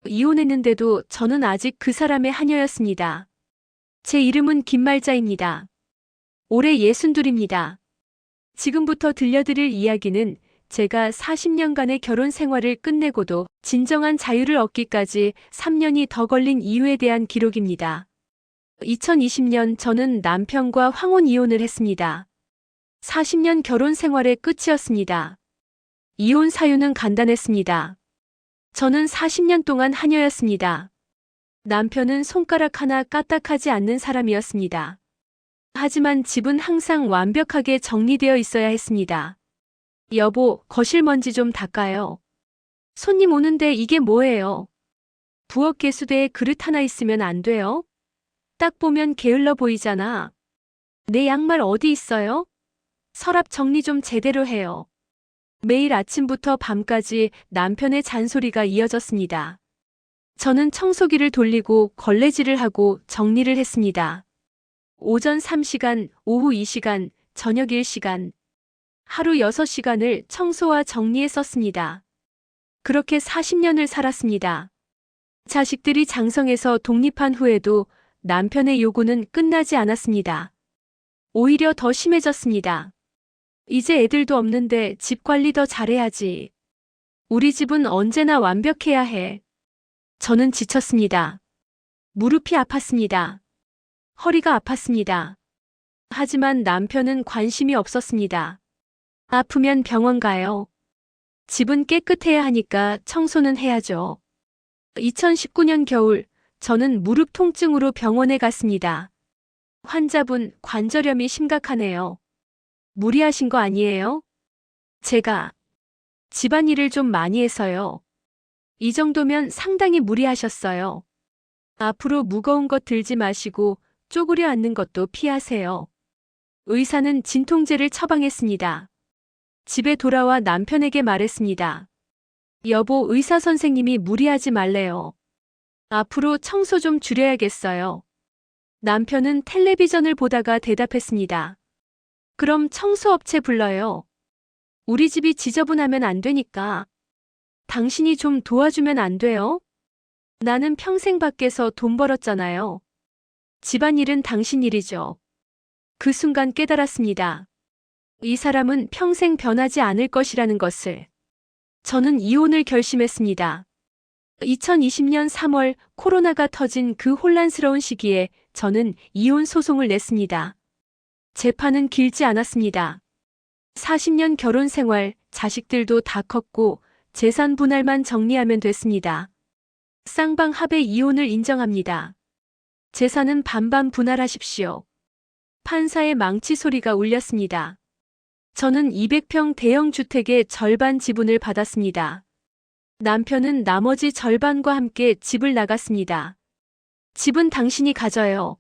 이혼했는데도 저는 아직 그 사람의 하녀였습니다. 제 이름은 김말자입니다. 올해 62입니다. 지금부터 들려드릴 이야기는 제가 40년간의 결혼 생활을 끝내고도 진정한 자유를 얻기까지 3년이 더 걸린 이유에 대한 기록입니다. 2020년 저는 남편과 황혼 이혼을 했습니다. 40년 결혼 생활의 끝이었습니다. 이혼 사유는 간단했습니다. 저는 40년 동안 하녀였습니다. 남편은 손가락 하나 까딱하지 않는 사람이었습니다. 하지만 집은 항상 완벽하게 정리되어 있어야 했습니다. 여보, 거실 먼지 좀 닦아요. 손님 오는데 이게 뭐예요? 부엌 개수대에 그릇 하나 있으면 안 돼요? 딱 보면 게을러 보이잖아. 내 양말 어디 있어요? 서랍 정리 좀 제대로 해요. 매일 아침부터 밤까지 남편의 잔소리가 이어졌습니다. 저는 청소기를 돌리고 걸레질을 하고 정리를 했습니다. 오전 3시간, 오후 2시간, 저녁 1시간. 하루 6시간을 청소와 정리에 썼습니다. 그렇게 40년을 살았습니다. 자식들이 장성해서 독립한 후에도 남편의 요구는 끝나지 않았습니다. 오히려 더 심해졌습니다. 이제 애들도 없는데 집 관리 더 잘해야지. 우리 집은 언제나 완벽해야 해. 저는 지쳤습니다. 무릎이 아팠습니다. 허리가 아팠습니다. 하지만 남편은 관심이 없었습니다. 아프면 병원 가요. 집은 깨끗해야 하니까 청소는 해야죠. 2019년 겨울, 저는 무릎 통증으로 병원에 갔습니다. 환자분, 관절염이 심각하네요. 무리하신 거 아니에요? 제가 집안일을 좀 많이 해서요. 이 정도면 상당히 무리하셨어요. 앞으로 무거운 것 들지 마시고 쪼그려 앉는 것도 피하세요. 의사는 진통제를 처방했습니다. 집에 돌아와 남편에게 말했습니다. 여보, 의사 선생님이 무리하지 말래요. 앞으로 청소 좀 줄여야겠어요. 남편은 텔레비전을 보다가 대답했습니다. 그럼 청소업체 불러요. 우리 집이 지저분하면 안 되니까. 당신이 좀 도와주면 안 돼요? 나는 평생 밖에서 돈 벌었잖아요. 집안일은 당신 일이죠. 그 순간 깨달았습니다. 이 사람은 평생 변하지 않을 것이라는 것을. 저는 이혼을 결심했습니다. 2020년 3월 코로나가 터진 그 혼란스러운 시기에 저는 이혼 소송을 냈습니다. 재판은 길지 않았습니다. 40년 결혼 생활, 자식들도 다 컸고 재산 분할만 정리하면 됐습니다. 쌍방 합의 이혼을 인정합니다. 재산은 반반 분할하십시오. 판사의 망치 소리가 울렸습니다. 저는 200평 대형 주택의 절반 지분을 받았습니다. 남편은 나머지 절반과 함께 집을 나갔습니다. 집은 당신이 가져요.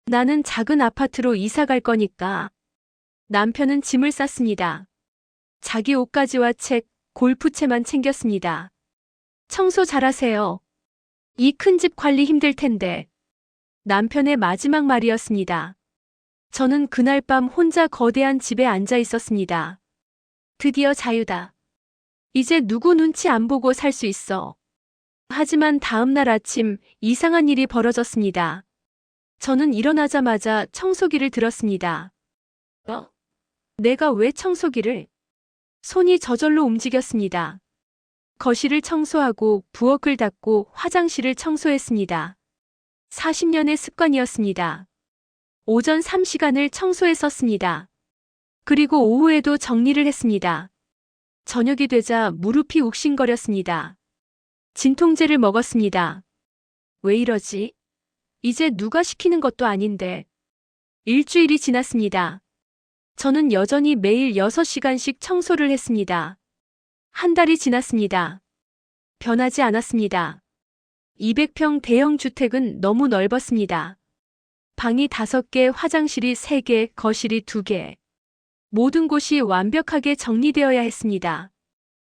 나는 작은 아파트로 이사 갈 거니까. 남편은 짐을 쌌습니다. 자기 옷가지와 책, 골프채만 챙겼습니다. 청소 잘하세요. 이 큰 집 관리 힘들 텐데. 남편의 마지막 말이었습니다. 저는 그날 밤 혼자 거대한 집에 앉아 있었습니다. 드디어 자유다. 이제 누구 눈치 안 보고 살 수 있어. 하지만 다음 날 아침 이상한 일이 벌어졌습니다. 저는 일어나자마자 청소기를 들었습니다. 내가 왜 청소기를? 손이 저절로 움직였습니다. 거실을 청소하고 부엌을 닦고 화장실을 청소했습니다. 40년의 습관이었습니다. 오전 3시간을 청소에 썼습니다. 그리고 오후에도 정리를 했습니다. 저녁이 되자 무릎이 욱신거렸습니다. 진통제를 먹었습니다. 왜 이러지? 이제 누가 시키는 것도 아닌데. 일주일이 지났습니다. 저는 여전히 매일 6시간씩 청소를 했습니다. 한 달이 지났습니다. 변하지 않았습니다. 200평 대형 주택은 너무 넓었습니다. 방이 5개, 화장실이 3개, 거실이 2개. 모든 곳이 완벽하게 정리되어야 했습니다.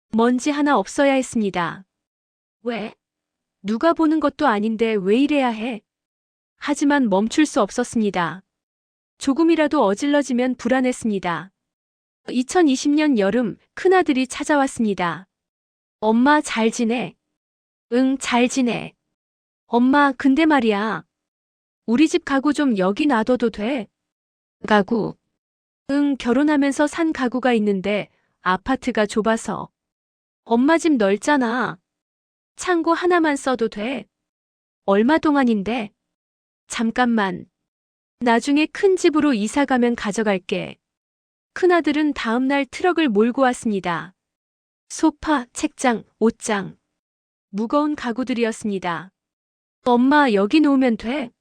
먼지 하나 없어야 했습니다. 왜? 누가 보는 것도 아닌데 왜 이래야 해? 하지만 멈출 수 없었습니다. 조금이라도 어질러지면 불안했습니다. 2020년 여름 큰아들이 찾아왔습니다. 엄마 잘 지내? 응, 잘 지내. 엄마, 근데 말이야. 우리 집 가구 좀 여기 놔둬도 돼? 가구. 응, 결혼하면서 산 가구가 있는데 아파트가 좁아서. 엄마 집 넓잖아. 창고 하나만 써도 돼. 얼마 동안인데? 잠깐만. 나중에 큰 집으로 이사 가면 가져갈게. 큰아들은 다음날 트럭을 몰고 왔습니다. 소파, 책장, 옷장. 무거운 가구들이었습니다. 엄마, 여기 놓으면 돼?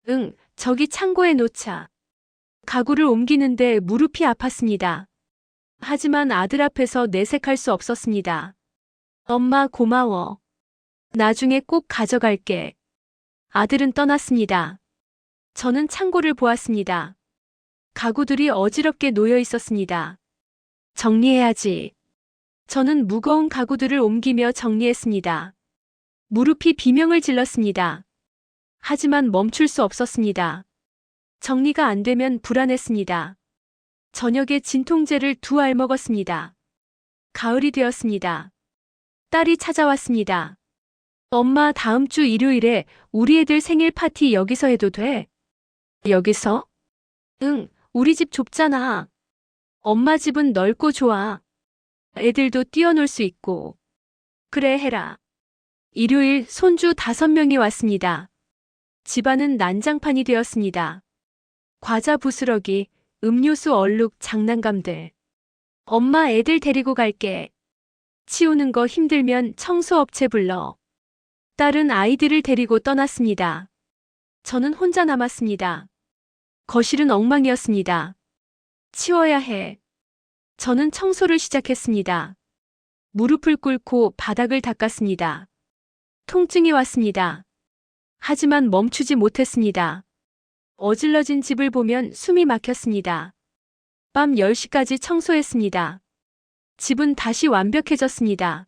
응, 저기 창고에 놓자. 가구를 옮기는데 무릎이 아팠습니다. 하지만 아들 앞에서 내색할 수 없었습니다. 엄마, 고마워. 나중에 꼭 가져갈게. 아들은 떠났습니다. 저는 창고를 보았습니다. 가구들이 어지럽게 놓여 있었습니다. 정리해야지. 저는 무거운 가구들을 옮기며 정리했습니다. 무릎이 비명을 질렀습니다. 하지만 멈출 수 없었습니다. 정리가 안 되면 불안했습니다. 저녁에 진통제를 2알 먹었습니다. 가을이 되었습니다. 딸이 찾아왔습니다. 엄마, 다음 주 일요일에 우리 애들 생일 파티 여기서 해도 돼? 여기서? 응, 우리 집 좁잖아. 엄마 집은 넓고 좋아. 애들도 뛰어놀 수 있고. 그래, 해라. 일요일 손주 5명이 왔습니다. 집안은 난장판이 되었습니다. 과자 부스러기, 음료수 얼룩, 장난감들. 엄마, 애들 데리고 갈게. 치우는 거 힘들면 청소업체 불러. 딸은 아이들을 데리고 떠났습니다. 저는 혼자 남았습니다. 거실은 엉망이었습니다. 치워야 해. 저는 청소를 시작했습니다. 무릎을 꿇고 바닥을 닦았습니다. 통증이 왔습니다. 하지만 멈추지 못했습니다. 어질러진 집을 보면 숨이 막혔습니다. 밤 10시까지 청소했습니다. 집은 다시 완벽해졌습니다.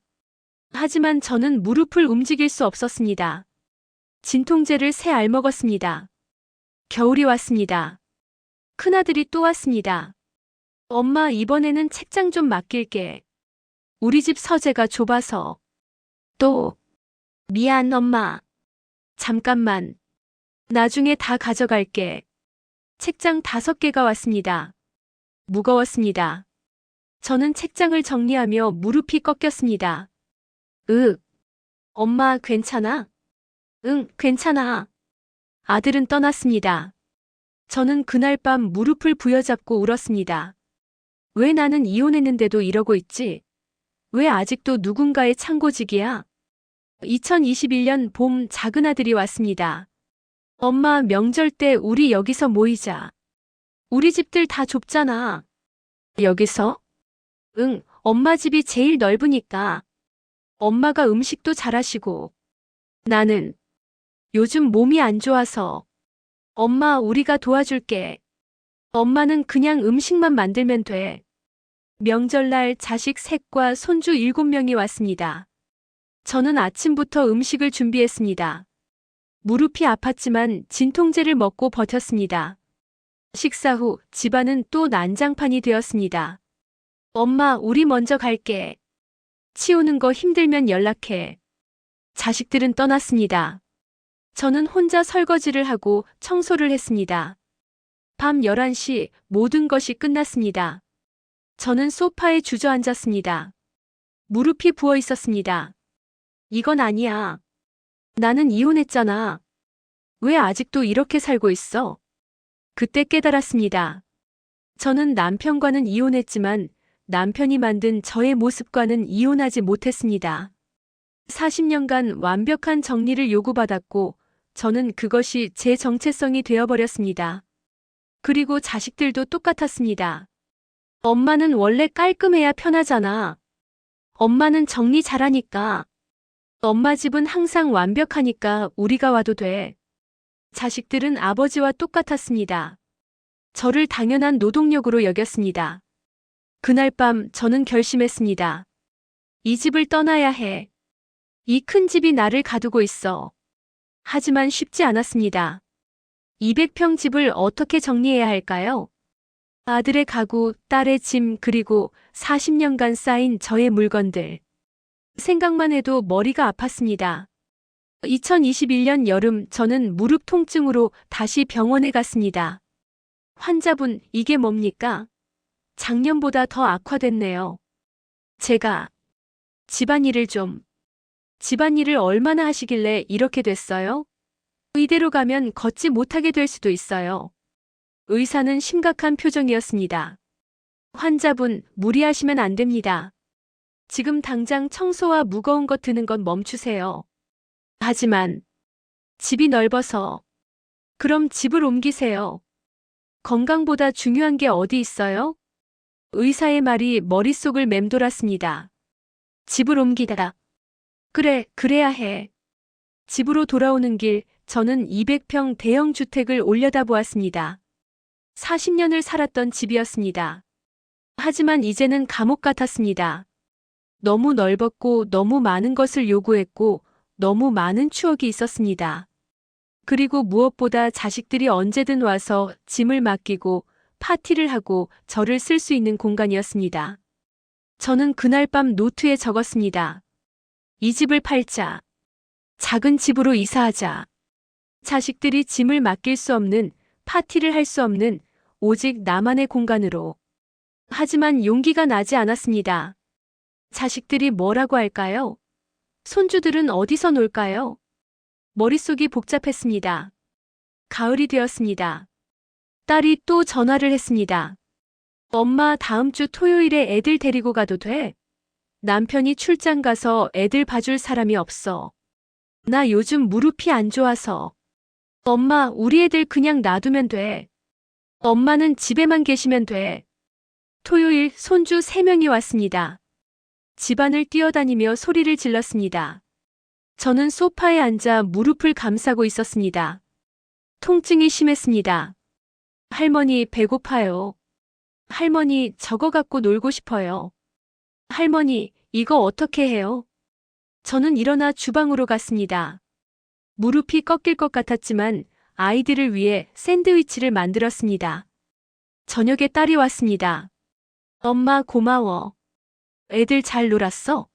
하지만 저는 무릎을 움직일 수 없었습니다. 진통제를 3알 먹었습니다. 겨울이 왔습니다. 큰아들이 또 왔습니다. 엄마, 이번에는 책장 좀 맡길게. 우리 집 서재가 좁아서. 또. 미안, 엄마. 잠깐만. 나중에 다 가져갈게. 책장 5개가 왔습니다. 무거웠습니다. 저는 책장을 정리하며 무릎이 꺾였습니다. 엄마, 괜찮아? 응, 괜찮아. 아들은 떠났습니다. 저는 그날 밤 무릎을 부여잡고 울었습니다. 왜 나는 이혼했는데도 이러고 있지? 왜 아직도 누군가의 창고직이야? 2021년 봄 작은 아들이 왔습니다. 엄마, 명절 때 우리 여기서 모이자. 우리 집들 다 좁잖아. 여기서? 응, 엄마 집이 제일 넓으니까. 엄마가 음식도 잘하시고. 나는 요즘 몸이 안 좋아서. 엄마, 우리가 도와줄게. 엄마는 그냥 음식만 만들면 돼. 명절날 자식 셋과 손주 7명이 왔습니다. 저는 아침부터 음식을 준비했습니다. 무릎이 아팠지만 진통제를 먹고 버텼습니다. 식사 후 집안은 또 난장판이 되었습니다. 엄마, 우리 먼저 갈게. 치우는 거 힘들면 연락해. 자식들은 떠났습니다. 저는 혼자 설거지를 하고 청소를 했습니다. 밤 11시 모든 것이 끝났습니다. 저는 소파에 주저앉았습니다. 무릎이 부어 있었습니다. 이건 아니야. 나는 이혼했잖아. 왜 아직도 이렇게 살고 있어? 그때 깨달았습니다. 저는 남편과는 이혼했지만 남편이 만든 저의 모습과는 이혼하지 못했습니다. 40년간 완벽한 정리를 요구받았고 저는 그것이 제 정체성이 되어버렸습니다. 그리고 자식들도 똑같았습니다. 엄마는 원래 깔끔해야 편하잖아. 엄마는 정리 잘하니까. 엄마 집은 항상 완벽하니까 우리가 와도 돼. 자식들은 아버지와 똑같았습니다. 저를 당연한 노동력으로 여겼습니다. 그날 밤 저는 결심했습니다. 이 집을 떠나야 해. 이 큰 집이 나를 가두고 있어. 하지만 쉽지 않았습니다. 200평 집을 어떻게 정리해야 할까요? 아들의 가구, 딸의 짐, 그리고 40년간 쌓인 저의 물건들. 생각만 해도 머리가 아팠습니다. 2021년 여름 저는 무릎 통증으로 다시 병원에 갔습니다. 환자분, 이게 뭡니까? 작년보다 더 악화됐네요. 제가 집안일을 얼마나 하시길래 이렇게 됐어요? 이대로 가면 걷지 못하게 될 수도 있어요. 의사는 심각한 표정이었습니다. 환자분, 무리하시면 안 됩니다. 지금 당장 청소와 무거운 것 드는 건 멈추세요. 하지만 집이 넓어서. 그럼 집을 옮기세요. 건강보다 중요한 게 어디 있어요? 의사의 말이 머릿속을 맴돌았습니다. 집을 옮기다. 그래, 그래야 해. 집으로 돌아오는 길, 저는 200평 대형 주택을 올려다보았습니다. 40년을 살았던 집이었습니다. 하지만 이제는 감옥 같았습니다. 너무 넓었고 너무 많은 것을 요구했고 너무 많은 추억이 있었습니다. 그리고 무엇보다 자식들이 언제든 와서 짐을 맡기고 파티를 하고 저를 쓸 수 있는 공간이었습니다. 저는 그날 밤 노트에 적었습니다. 이 집을 팔자. 작은 집으로 이사하자. 자식들이 짐을 맡길 수 없는, 파티를 할 수 없는 오직 나만의 공간으로. 하지만 용기가 나지 않았습니다. 자식들이 뭐라고 할까요? 손주들은 어디서 놀까요? 머릿속이 복잡했습니다. 가을이 되었습니다. 딸이 또 전화를 했습니다. 엄마, 다음 주 토요일에 애들 데리고 가도 돼? 남편이 출장 가서 애들 봐줄 사람이 없어. 나 요즘 무릎이 안 좋아서. 엄마, 우리 애들 그냥 놔두면 돼. 엄마는 집에만 계시면 돼. 토요일 손주 3명이 왔습니다. 집안을 뛰어다니며 소리를 질렀습니다. 저는 소파에 앉아 무릎을 감싸고 있었습니다. 통증이 심했습니다. 할머니, 배고파요. 할머니, 저거 갖고 놀고 싶어요. 할머니, 이거 어떻게 해요? 저는 일어나 주방으로 갔습니다. 무릎이 꺾일 것 같았지만 아이들을 위해 샌드위치를 만들었습니다. 저녁에 딸이 왔습니다. 엄마, 고마워. 애들 잘 놀았어?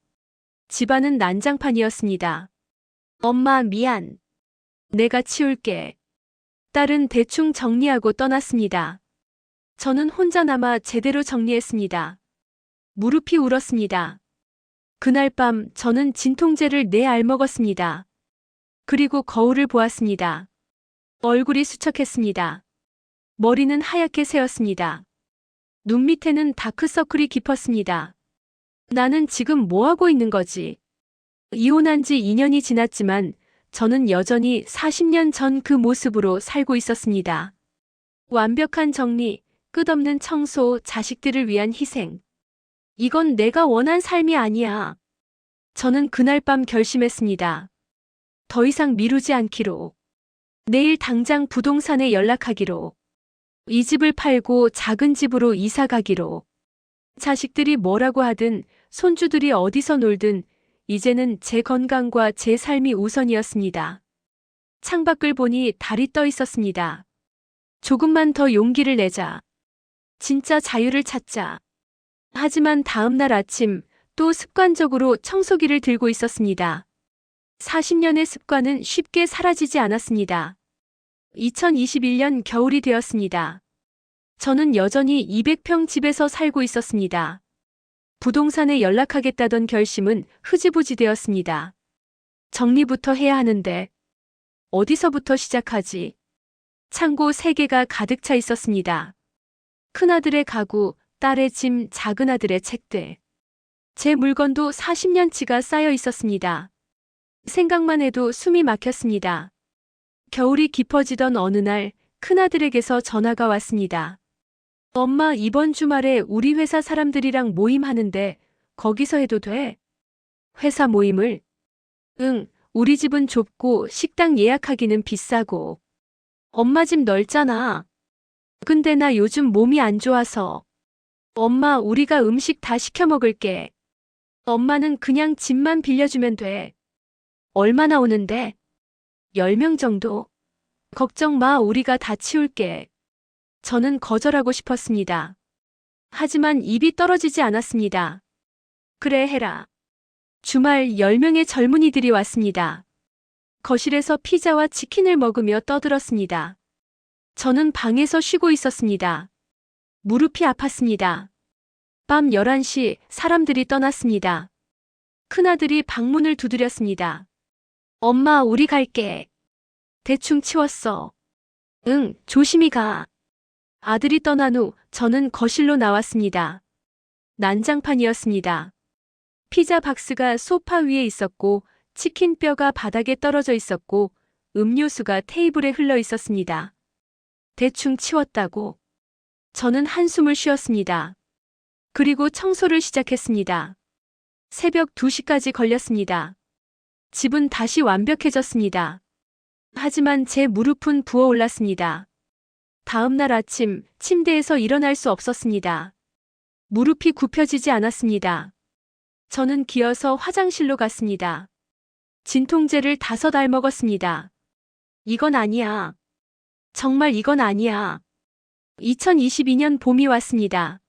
집안은 난장판이었습니다. 엄마, 미안. 내가 치울게. 딸은 대충 정리하고 떠났습니다. 저는 혼자 남아 제대로 정리했습니다. 무릎이 울었습니다. 그날 밤 저는 진통제를 4알 먹었습니다. 그리고 거울을 보았습니다. 얼굴이 수척했습니다. 머리는 하얗게 새었습니다. 눈 밑에는 다크서클이 깊었습니다. 나는 지금 뭐 하고 있는 거지? 이혼한 지 2년이 지났지만 저는 여전히 40년 전 그 모습으로 살고 있었습니다. 완벽한 정리, 끝없는 청소, 자식들을 위한 희생. 이건 내가 원한 삶이 아니야. 저는 그날 밤 결심했습니다. 더 이상 미루지 않기로. 내일 당장 부동산에 연락하기로. 이 집을 팔고 작은 집으로 이사 가기로. 자식들이 뭐라고 하든, 손주들이 어디서 놀든, 이제는 제 건강과 제 삶이 우선이었습니다. 창밖을 보니 달이 떠 있었습니다. 조금만 더 용기를 내자. 진짜 자유를 찾자. 하지만 다음 날 아침 또 습관적으로 청소기를 들고 있었습니다. 40년의 습관은 쉽게 사라지지 않았습니다. 2021년 겨울이 되었습니다. 저는 여전히 200평 집에서 살고 있었습니다. 부동산에 연락하겠다던 결심은 흐지부지 되었습니다. 정리부터 해야 하는데 어디서부터 시작하지? 창고 3개가 가득 차 있었습니다. 큰아들의 가구, 딸의 짐, 작은아들의 책들. 제 물건도 40년치가 쌓여 있었습니다. 생각만 해도 숨이 막혔습니다. 겨울이 깊어지던 어느 날 큰아들에게서 전화가 왔습니다. 엄마, 이번 주말에 우리 회사 사람들이랑 모임 하는데 거기서 해도 돼? 회사 모임을? 응, 우리 집은 좁고 식당 예약하기는 비싸고. 엄마 집 넓잖아. 근데 나 요즘 몸이 안 좋아서. 엄마, 우리가 음식 다 시켜 먹을게. 엄마는 그냥 집만 빌려주면 돼. 얼마나 오는데? 10명 정도. 걱정 마, 우리가 다 치울게. 저는 거절하고 싶었습니다. 하지만 입이 떨어지지 않았습니다. 그래, 해라. 주말 10명의 젊은이들이 왔습니다. 거실에서 피자와 치킨을 먹으며 떠들었습니다. 저는 방에서 쉬고 있었습니다. 무릎이 아팠습니다. 밤 11시 사람들이 떠났습니다. 큰아들이 방문을 두드렸습니다. 엄마, 우리 갈게. 대충 치웠어. 응, 조심히 가. 아들이 떠난 후 저는 거실로 나왔습니다. 난장판이었습니다. 피자 박스가 소파 위에 있었고 치킨 뼈가 바닥에 떨어져 있었고 음료수가 테이블에 흘러 있었습니다. 대충 치웠다고. 저는 한숨을 쉬었습니다. 그리고 청소를 시작했습니다. 새벽 2시까지 걸렸습니다. 집은 다시 완벽해졌습니다. 하지만 제 무릎은 부어올랐습니다. 다음 날 아침 침대에서 일어날 수 없었습니다. 무릎이 굽혀지지 않았습니다. 저는 기어서 화장실로 갔습니다. 진통제를 5알 먹었습니다. 이건 아니야. 정말 이건 아니야. 2022년 봄이 왔습니다.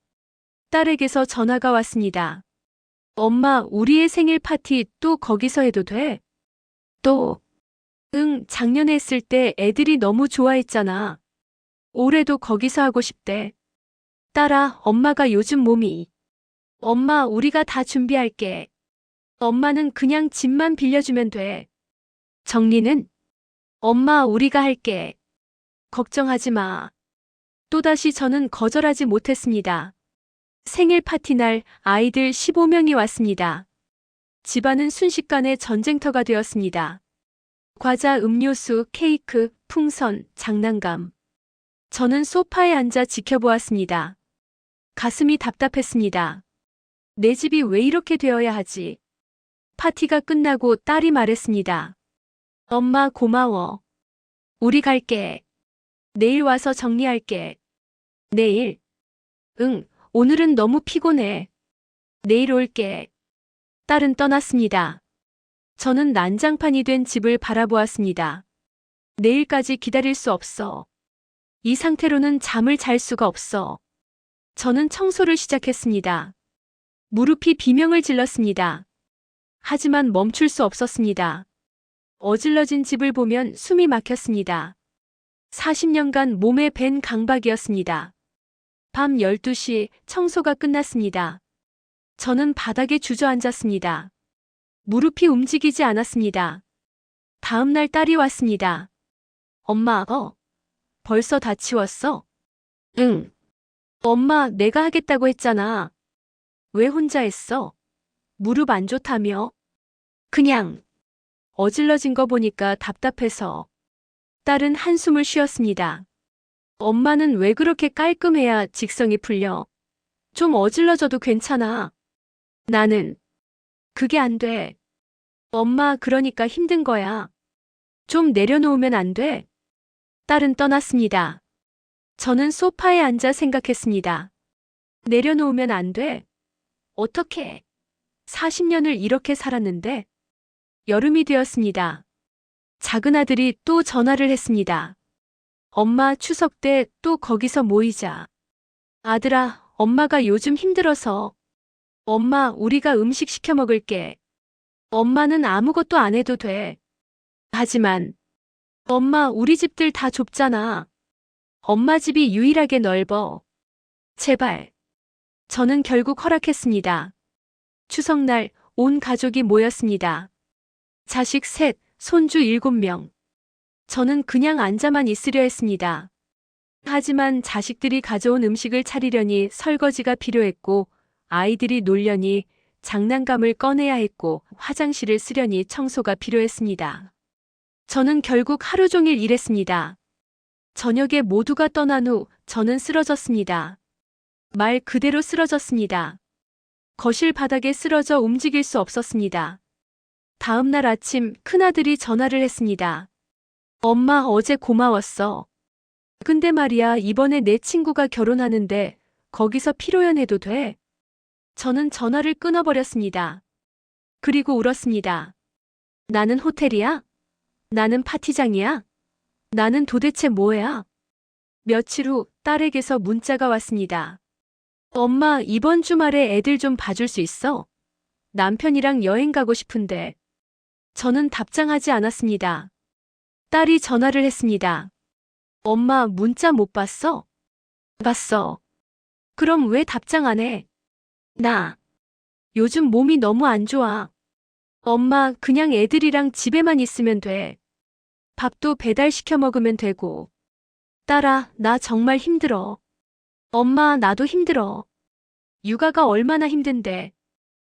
딸에게서 전화가 왔습니다. 엄마, 우리의 생일 파티 또 거기서 해도 돼? 또? 응, 작년에 했을 때 애들이 너무 좋아했잖아. 올해도 거기서 하고 싶대. 딸아, 엄마가 요즘 몸이. 엄마, 우리가 다 준비할게. 엄마는 그냥 집만 빌려주면 돼. 정리는? 엄마, 우리가 할게. 걱정하지 마. 또다시 저는 거절하지 못했습니다. 생일 파티 날 아이들 15명이 왔습니다. 집안은 순식간에 전쟁터가 되었습니다. 과자, 음료수, 케이크, 풍선, 장난감. 저는 소파에 앉아 지켜보았습니다. 가슴이 답답했습니다. 내 집이 왜 이렇게 되어야 하지? 파티가 끝나고 딸이 말했습니다. 엄마, 고마워. 우리 갈게. 내일 와서 정리할게. 내일? 응, 오늘은 너무 피곤해. 내일 올게. 딸은 떠났습니다. 저는 난장판이 된 집을 바라보았습니다. 내일까지 기다릴 수 없어. 이 상태로는 잠을 잘 수가 없어. 저는 청소를 시작했습니다. 무릎이 비명을 질렀습니다. 하지만 멈출 수 없었습니다. 어질러진 집을 보면 숨이 막혔습니다. 40년간 몸에 밴 강박이었습니다. 밤 12시 청소가 끝났습니다. 저는 바닥에 주저앉았습니다. 무릎이 움직이지 않았습니다. 다음 날 딸이 왔습니다. 엄마, 벌써 다 치웠어? 응. 엄마, 내가 하겠다고 했잖아. 왜 혼자 했어? 무릎 안 좋다며? 그냥. 어질러진 거 보니까 답답해서. 딸은 한숨을 쉬었습니다. 엄마는 왜 그렇게 깔끔해야 직성이 풀려? 좀 어질러져도 괜찮아. 나는. 그게 안 돼. 엄마, 그러니까 힘든 거야. 좀 내려놓으면 안 돼? 딸은 떠났습니다. 저는 소파에 앉아 생각했습니다. 내려놓으면 안 돼? 어떻게? 40년을 이렇게 살았는데? 여름이 되었습니다. 작은 아들이 또 전화를 했습니다. 엄마, 추석 때 또 거기서 모이자. 아들아, 엄마가 요즘 힘들어서. 엄마, 우리가 음식 시켜 먹을게. 엄마는 아무것도 안 해도 돼. 하지만, 엄마, 우리 집들 다 좁잖아. 엄마 집이 유일하게 넓어. 제발. 저는 결국 허락했습니다. 추석날 온 가족이 모였습니다. 자식 셋, 손주 7명. 저는 그냥 앉아만 있으려 했습니다. 하지만 자식들이 가져온 음식을 차리려니 설거지가 필요했고, 아이들이 놀려니 장난감을 꺼내야 했고, 화장실을 쓰려니 청소가 필요했습니다. 저는 결국 하루 종일 일했습니다. 저녁에 모두가 떠난 후 저는 쓰러졌습니다. 말 그대로 쓰러졌습니다. 거실 바닥에 쓰러져 움직일 수 없었습니다. 다음 날 아침 큰아들이 전화를 했습니다. 엄마, 어제 고마웠어. 근데 말이야, 이번에 내 친구가 결혼하는데 거기서 피로연해도 돼? 저는 전화를 끊어버렸습니다. 그리고 울었습니다. 나는 호텔이야? 나는 파티장이야? 나는 도대체 뭐야? 며칠 후 딸에게서 문자가 왔습니다. 엄마, 이번 주말에 애들 좀 봐줄 수 있어? 남편이랑 여행 가고 싶은데 저는 답장하지 않았습니다. 딸이 전화를 했습니다. 엄마 문자 못 봤어? 봤어. 그럼 왜 답장 안 해? 나 요즘 몸이 너무 안 좋아. 엄마 그냥 애들이랑 집에만 있으면 돼. 밥도 배달시켜 먹으면 되고. 딸아, 나 정말 힘들어. 엄마, 나도 힘들어. 육아가 얼마나 힘든데.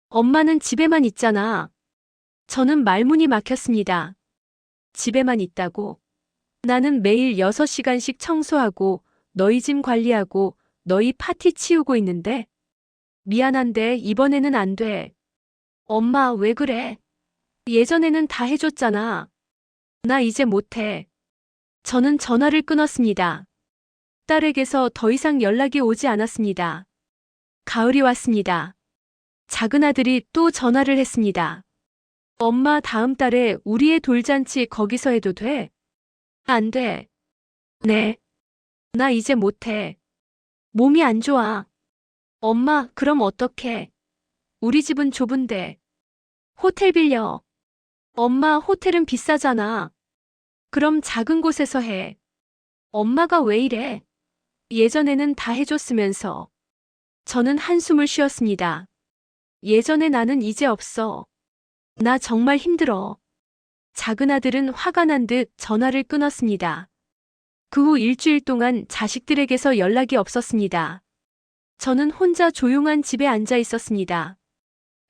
엄마는 집에만 있잖아. 저는 말문이 막혔습니다. 집에만 있다고. 나는 매일 6시간씩 청소하고 너희 짐 관리하고 너희 파티 치우고 있는데. 미안한데 이번에는 안 돼. 엄마, 왜 그래? 예전에는 다 해줬잖아. 나 이제 못해. 저는 전화를 끊었습니다. 딸에게서 더 이상 연락이 오지 않았습니다. 가을이 왔습니다. 작은 아들이 또 전화를 했습니다. 엄마, 다음 달에 우리의 돌잔치 거기서 해도 돼? 안 돼. 네. 나 이제 못해. 몸이 안 좋아. 엄마, 그럼 어떡해? 우리 집은 좁은데. 호텔 빌려. 엄마, 호텔은 비싸잖아. 그럼 작은 곳에서 해. 엄마가 왜 이래? 예전에는 다 해줬으면서. 저는 한숨을 쉬었습니다. 예전에 나는 이제 없어. 나 정말 힘들어. 작은 아들은 화가 난 듯 전화를 끊었습니다. 그 후 일주일 동안 자식들에게서 연락이 없었습니다. 저는 혼자 조용한 집에 앉아 있었습니다.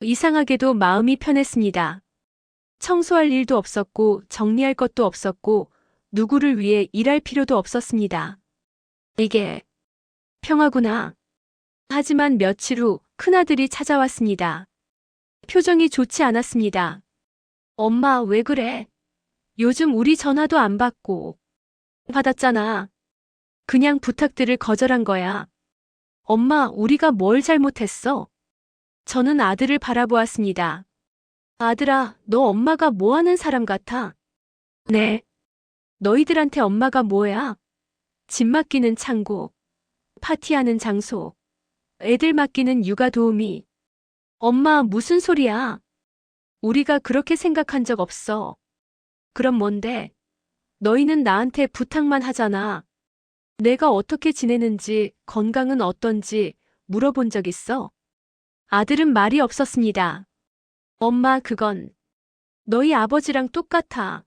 이상하게도 마음이 편했습니다. 청소할 일도 없었고 정리할 것도 없었고 누구를 위해 일할 필요도 없었습니다. 이게 평화구나. 하지만 며칠 후 큰아들이 찾아왔습니다. 표정이 좋지 않았습니다. 엄마, 왜 그래? 요즘 우리 전화도 안 받고. 받았잖아. 그냥 부탁들을 거절한 거야. 엄마, 우리가 뭘 잘못했어? 저는 아들을 바라보았습니다. 아들아, 너 엄마가 뭐 하는 사람 같아? 네. 너희들한테 엄마가 뭐야? 집 맡기는 창고, 파티하는 장소, 애들 맡기는 육아 도우미. 엄마, 무슨 소리야? 우리가 그렇게 생각한 적 없어. 그럼 뭔데? 너희는 나한테 부탁만 하잖아. 내가 어떻게 지내는지, 건강은 어떤지 물어본 적 있어? 아들은 말이 없었습니다. 엄마, 그건 너희 아버지랑 똑같아.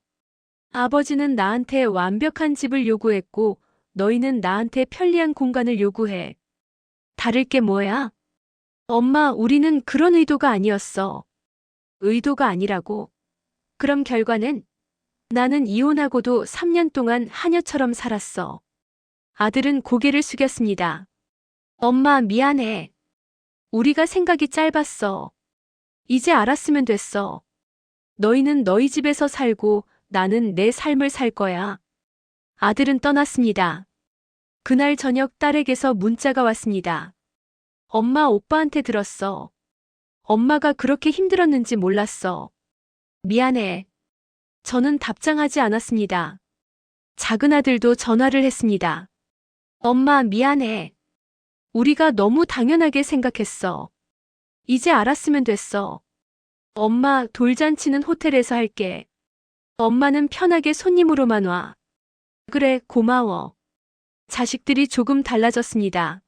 아버지는 나한테 완벽한 집을 요구했고, 너희는 나한테 편리한 공간을 요구해. 다를 게 뭐야? 엄마, 우리는 그런 의도가 아니었어. 의도가 아니라고. 그럼 결과는? 나는 이혼하고도 3년 동안 하녀처럼 살았어. 아들은 고개를 숙였습니다. 엄마, 미안해. 우리가 생각이 짧았어. 이제 알았으면 됐어. 너희는 너희 집에서 살고 나는 내 삶을 살 거야. 아들은 떠났습니다. 그날 저녁 딸에게서 문자가 왔습니다. 엄마, 오빠한테 들었어. 엄마가 그렇게 힘들었는지 몰랐어. 미안해. 저는 답장하지 않았습니다. 작은 아들도 전화를 했습니다. 엄마, 미안해. 우리가 너무 당연하게 생각했어. 이제 알았으면 됐어. 엄마, 돌잔치는 호텔에서 할게. 엄마는 편하게 손님으로만 와. 그래, 고마워. 자식들이 조금 달라졌습니다.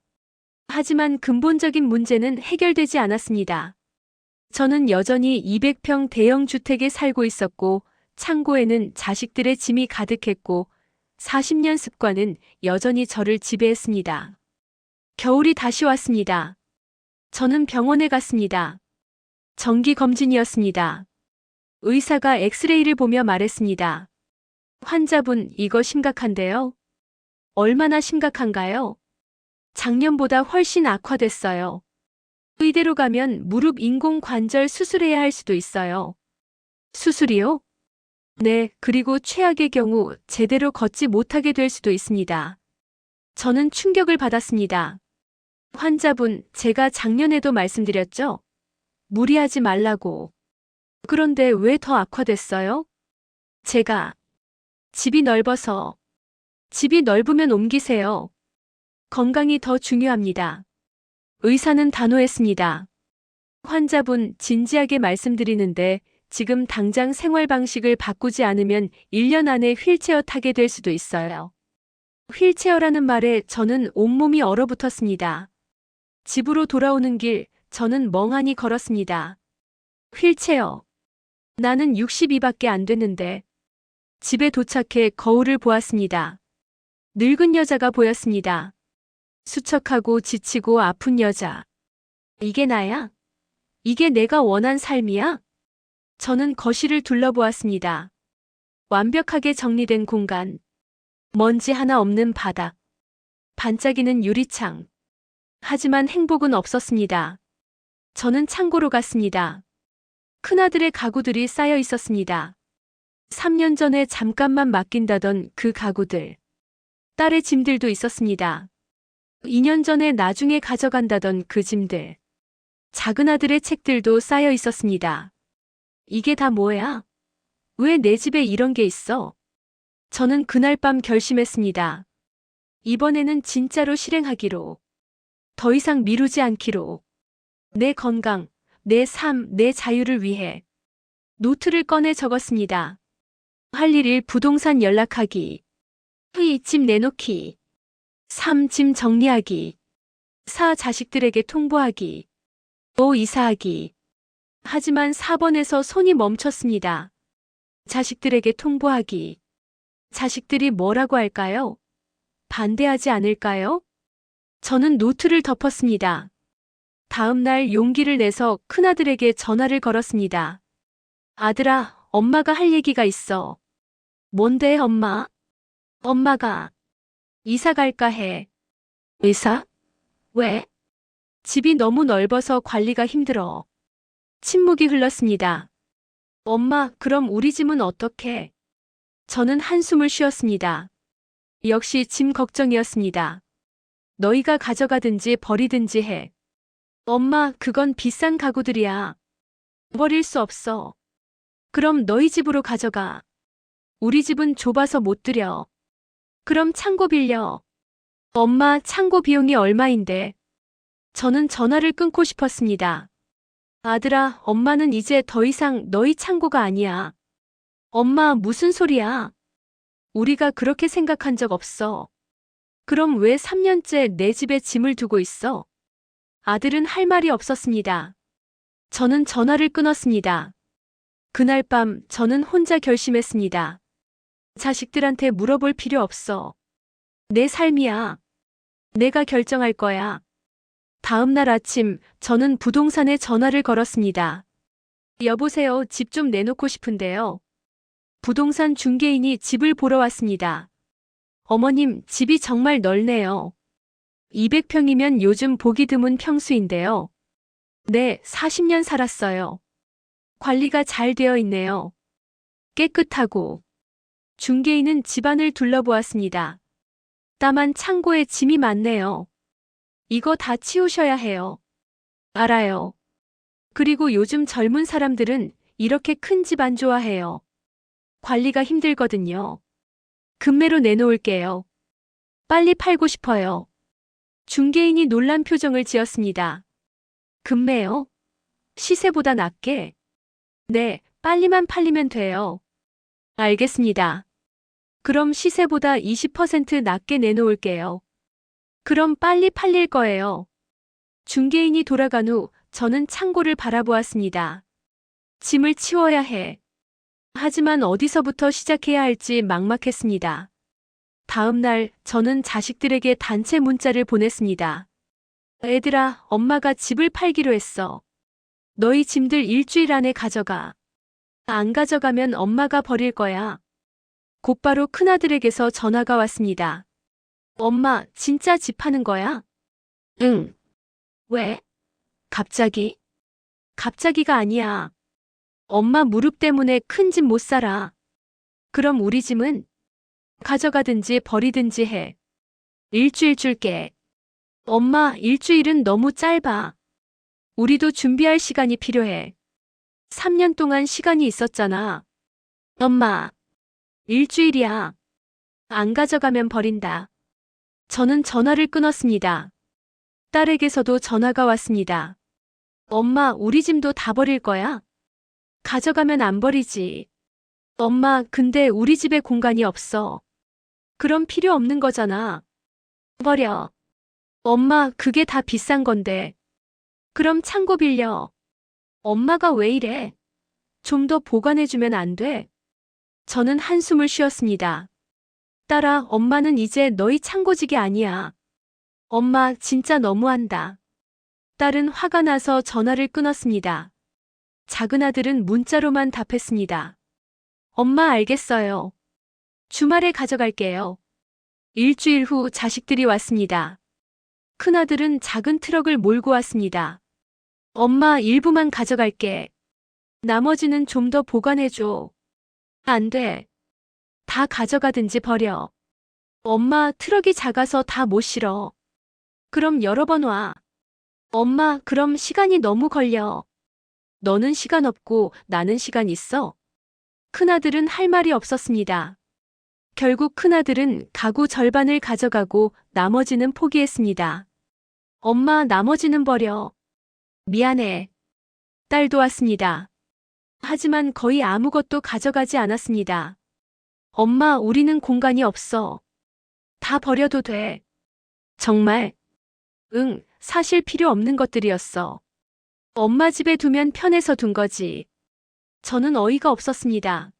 하지만 근본적인 문제는 해결되지 않았습니다. 저는 여전히 200평 대형 주택에 살고 있었고, 창고에는 자식들의 짐이 가득했고, 40년 습관은 여전히 저를 지배했습니다. 겨울이 다시 왔습니다. 저는 병원에 갔습니다. 정기검진이었습니다. 의사가 엑스레이를 보며 말했습니다. 환자분, 이거 심각한데요? 얼마나 심각한가요? 작년보다 훨씬 악화됐어요. 이대로 가면 무릎 인공관절 수술해야 할 수도 있어요. 수술이요? 네, 그리고 최악의 경우 제대로 걷지 못하게 될 수도 있습니다. 저는 충격을 받았습니다. 환자분, 제가 작년에도 말씀드렸죠? 무리하지 말라고. 그런데 왜 더 악화됐어요? 제가 집이 넓어서. 집이 넓으면 옮기세요. 건강이 더 중요합니다. 의사는 단호했습니다. 환자분, 진지하게 말씀드리는데 지금 당장 생활 방식을 바꾸지 않으면 1년 안에 휠체어 타게 될 수도 있어요. 휠체어라는 말에 저는 온몸이 얼어붙었습니다. 집으로 돌아오는 길, 저는 멍하니 걸었습니다. 휠체어. 나는 62밖에 안 됐는데. 집에 도착해 거울을 보았습니다. 늙은 여자가 보였습니다. 수척하고 지치고 아픈 여자. 이게 나야? 이게 내가 원한 삶이야? 저는 거실을 둘러보았습니다. 완벽하게 정리된 공간. 먼지 하나 없는 바닥. 반짝이는 유리창. 하지만 행복은 없었습니다. 저는 창고로 갔습니다. 큰아들의 가구들이 쌓여 있었습니다. 3년 전에 잠깐만 맡긴다던 그 가구들. 딸의 짐들도 있었습니다. 2년 전에 나중에 가져간다던 그 짐들. 작은 아들의 책들도 쌓여 있었습니다. 이게 다 뭐야? 왜 내 집에 이런 게 있어? 저는 그날 밤 결심했습니다. 이번에는 진짜로 실행하기로. 더 이상 미루지 않기로. 내 건강, 내 삶, 내 자유를 위해. 노트를 꺼내 적었습니다. 할 일 1 부동산 연락하기. 2 집 내놓기. 3 짐 정리하기. 4 자식들에게 통보하기. 5 이사하기. 하지만 4번에서 손이 멈췄습니다. 자식들에게 통보하기. 자식들이 뭐라고 할까요? 반대하지 않을까요? 저는 노트를 덮었습니다. 다음 날 용기를 내서 큰아들에게 전화를 걸었습니다. 아들아, 엄마가 할 얘기가 있어. 뭔데, 엄마? 엄마가 이사 갈까 해. 이사? 왜? 집이 너무 넓어서 관리가 힘들어. 침묵이 흘렀습니다. 엄마, 그럼 우리 집은 어떡해? 저는 한숨을 쉬었습니다. 역시 짐 걱정이었습니다. 너희가 가져가든지 버리든지 해. 엄마, 그건 비싼 가구들이야. 버릴 수 없어. 그럼 너희 집으로 가져가. 우리 집은 좁아서 못 들여. 그럼 창고 빌려. 엄마, 창고 비용이 얼마인데? 저는 전화를 끊고 싶었습니다. 아들아, 엄마는 이제 더 이상 너희 창고가 아니야. 엄마, 무슨 소리야? 우리가 그렇게 생각한 적 없어. 그럼 왜 3년째 내 집에 짐을 두고 있어? 아들은 할 말이 없었습니다. 저는 전화를 끊었습니다. 그날 밤 저는 혼자 결심했습니다. 자식들한테 물어볼 필요 없어. 내 삶이야. 내가 결정할 거야. 다음 날 아침 저는 부동산에 전화를 걸었습니다. 여보세요, 집 좀 내놓고 싶은데요. 부동산 중개인이 집을 보러 왔습니다. 어머님, 집이 정말 넓네요. 200평이면 요즘 보기 드문 평수인데요. 네, 40년 살았어요. 관리가 잘 되어 있네요. 깨끗하고. 중개인은 집안을 둘러보았습니다. 다만 창고에 짐이 많네요. 이거 다 치우셔야 해요. 알아요. 그리고 요즘 젊은 사람들은 이렇게 큰 집 안 좋아해요. 관리가 힘들거든요. 금매로 내놓을게요. 빨리 팔고 싶어요. 중개인이 놀란 표정을 지었습니다. 금매요? 시세보다 낮게? 네, 빨리만 팔리면 돼요. 알겠습니다. 그럼 시세보다 20% 낮게 내놓을게요. 그럼 빨리 팔릴 거예요. 중개인이 돌아간 후 저는 창고를 바라보았습니다. 짐을 치워야 해. 하지만 어디서부터 시작해야 할지 막막했습니다. 다음 날 저는 자식들에게 단체 문자를 보냈습니다. 애들아, 엄마가 집을 팔기로 했어. 너희 짐들 일주일 안에 가져가. 안 가져가면 엄마가 버릴 거야. 곧바로 큰아들에게서 전화가 왔습니다. 엄마, 진짜 집 파는 거야? 응. 왜? 갑자기? 갑자기가 아니야. 엄마 무릎 때문에 큰 집 못 살아. 그럼 우리 짐은? 가져가든지 버리든지 해. 일주일 줄게. 엄마, 일주일은 너무 짧아. 우리도 준비할 시간이 필요해. 3년 동안 시간이 있었잖아. 엄마, 일주일이야. 안 가져가면 버린다. 저는 전화를 끊었습니다. 딸에게서도 전화가 왔습니다. 엄마, 우리 짐도 다 버릴 거야? 가져가면 안 버리지. 엄마, 근데 우리 집에 공간이 없어. 그럼 필요 없는 거잖아. 버려. 엄마, 그게 다 비싼 건데. 그럼 창고 빌려. 엄마가 왜 이래? 좀 더 보관해주면 안 돼? 저는 한숨을 쉬었습니다. 딸아, 엄마는 이제 너희 창고직이 아니야. 엄마, 진짜 너무한다. 딸은 화가 나서 전화를 끊었습니다. 작은 아들은 문자로만 답했습니다. 엄마, 알겠어요. 주말에 가져갈게요. 일주일 후 자식들이 왔습니다. 큰아들은 작은 트럭을 몰고 왔습니다. 엄마, 일부만 가져갈게. 나머지는 좀 더 보관해줘. 안 돼. 다 가져가든지 버려. 엄마, 트럭이 작아서 다 못 실어. 그럼 여러 번 와. 엄마, 그럼 시간이 너무 걸려. 너는 시간 없고 나는 시간 있어. 큰아들은 할 말이 없었습니다. 결국 큰아들은 가구 절반을 가져가고 나머지는 포기했습니다. 엄마, 나머지는 버려. 미안해. 딸도 왔습니다. 하지만 거의 아무것도 가져가지 않았습니다. 엄마, 우리는 공간이 없어. 다 버려도 돼. 정말? 응, 사실 필요 없는 것들이었어. 엄마 집에 두면 편해서 둔 거지. 저는 어이가 없었습니다.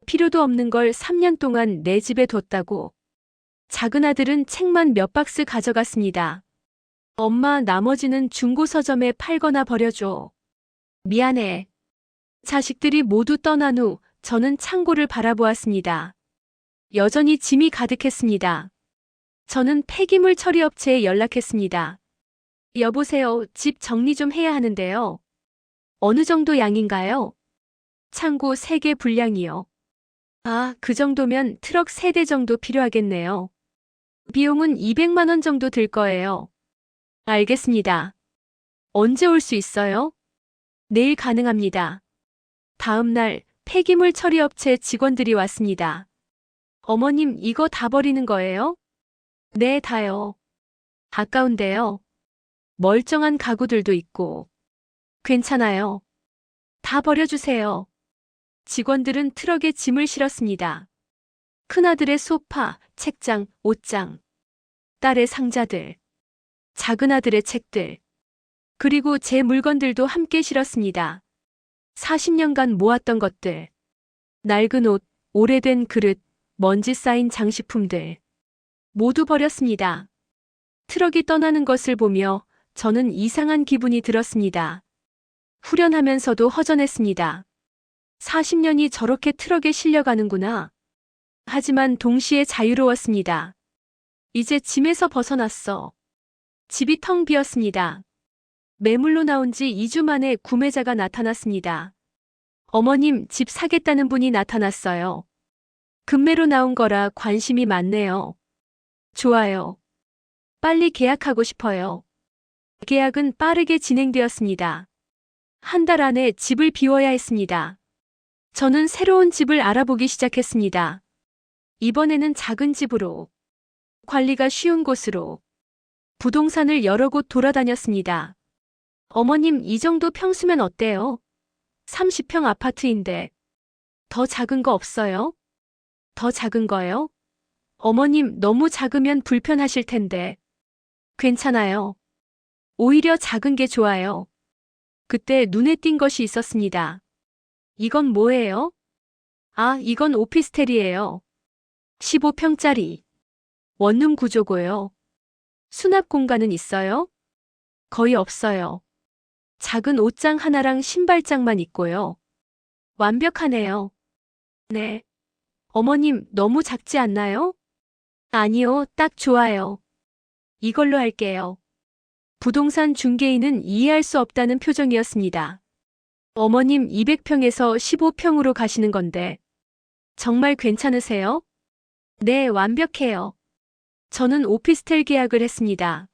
필요도 없는 걸 3년 동안 내 집에 뒀다고. 작은 아들은 책만 몇 박스 가져갔습니다. 엄마, 나머지는 중고 서점에 팔거나 버려줘. 미안해. 자식들이 모두 떠난 후 저는 창고를 바라보았습니다. 여전히 짐이 가득했습니다. 저는 폐기물 처리 업체에 연락했습니다. 여보세요, 집 정리 좀 해야 하는데요. 어느 정도 양인가요? 창고 3개 분량이요. 아, 그 정도면 트럭 3대 정도 필요하겠네요. 비용은 200만 원 정도 들 거예요. 알겠습니다. 언제 올 수 있어요? 내일 가능합니다. 다음 날 폐기물 처리 업체 직원들이 왔습니다. 어머님, 이거 다 버리는 거예요? 네, 다요. 아까운데요. 멀쩡한 가구들도 있고. 괜찮아요. 다 버려주세요. 직원들은 트럭에 짐을 실었습니다. 큰아들의 소파, 책장, 옷장, 딸의 상자들, 작은 아들의 책들, 그리고 제 물건들도 함께 실었습니다. 40년간 모았던 것들, 낡은 옷, 오래된 그릇, 먼지 쌓인 장식품들, 모두 버렸습니다. 트럭이 떠나는 것을 보며 저는 이상한 기분이 들었습니다. 후련하면서도 허전했습니다. 40년이 저렇게 트럭에 실려가는구나. 하지만 동시에 자유로웠습니다. 이제 짐에서 벗어났어. 집이 텅 비었습니다. 매물로 나온 지 2주 만에 구매자가 나타났습니다. 어머님, 집 사겠다는 분이 나타났어요. 급매로 나온 거라 관심이 많네요. 좋아요. 빨리 계약하고 싶어요. 계약은 빠르게 진행되었습니다. 한 달 안에 집을 비워야 했습니다. 저는 새로운 집을 알아보기 시작했습니다. 이번에는 작은 집으로, 관리가 쉬운 곳으로, 부동산을 여러 곳 돌아다녔습니다. 어머님, 이 정도 평수면 어때요? 30평 아파트인데. 더 작은 거 없어요? 더 작은 거요? 어머님, 너무 작으면 불편하실 텐데. 괜찮아요. 오히려 작은 게 좋아요. 그때 눈에 띈 것이 있었습니다. 이건 뭐예요? 아, 이건 오피스텔이에요. 15평짜리. 원룸 구조고요. 수납 공간은 있어요? 거의 없어요. 작은 옷장 하나랑 신발장만 있고요. 완벽하네요. 네. 어머님, 너무 작지 않나요? 아니요, 딱 좋아요. 이걸로 할게요. 부동산 중개인은 이해할 수 없다는 표정이었습니다. 어머님, 200평에서 15평으로 가시는 건데. 정말 괜찮으세요? 네, 완벽해요. 저는 오피스텔 계약을 했습니다.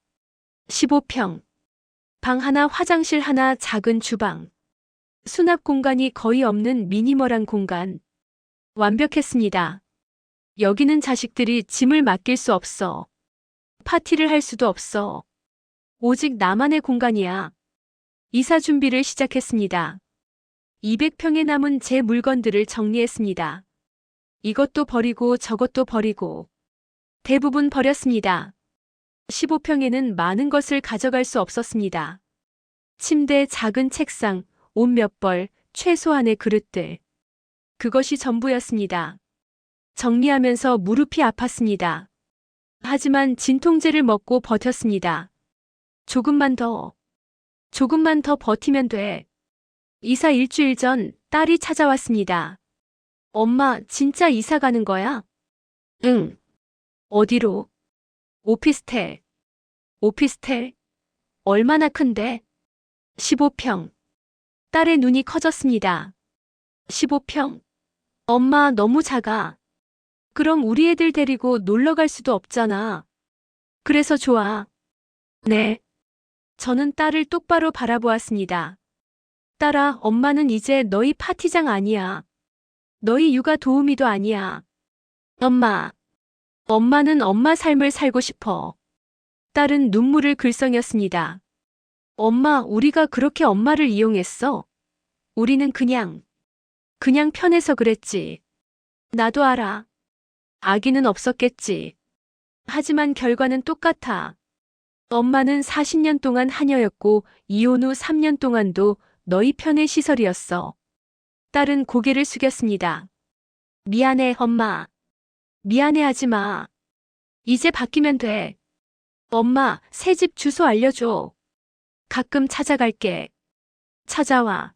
15평. 방 하나, 화장실 하나, 작은 주방. 수납 공간이 거의 없는 미니멀한 공간. 완벽했습니다. 여기는 자식들이 짐을 맡길 수 없어. 파티를 할 수도 없어. 오직 나만의 공간이야. 이사 준비를 시작했습니다. 200평에 남은 제 물건들을 정리했습니다. 이것도 버리고 저것도 버리고 대부분 버렸습니다. 15평에는 많은 것을 가져갈 수 없었습니다. 침대, 작은 책상, 옷 몇 벌, 최소한의 그릇들. 그것이 전부였습니다. 정리하면서 무릎이 아팠습니다. 하지만 진통제를 먹고 버텼습니다. 조금만 더 버티면 돼. 이사 일주일 전 딸이 찾아왔습니다. 엄마, 진짜 이사 가는 거야? 응. 어디로? 오피스텔. 오피스텔? 얼마나 큰데? 15평. 딸의 눈이 커졌습니다. 15평? 엄마, 너무 작아. 그럼 우리 애들 데리고 놀러 갈 수도 없잖아. 그래서 좋아. 네. 저는 딸을 똑바로 바라보았습니다. 딸아, 엄마는 이제 너희 파티장 아니야. 너희 육아 도우미도 아니야. 엄마는 엄마 삶을 살고 싶어. 딸은 눈물을 글썽였습니다. 엄마, 우리가 그렇게 엄마를 이용했어? 우리는 그냥 편해서 그랬지. 나도 알아. 아기는 없었겠지. 하지만 결과는 똑같아. 엄마는 40년 동안 하녀였고 이혼 후 3년 동안도 너희 편의 시설이었어. 딸은 고개를 숙였습니다. 미안해, 엄마. 미안해하지 마. 이제 바뀌면 돼. 엄마, 새 집 주소 알려줘. 가끔 찾아갈게. 찾아와.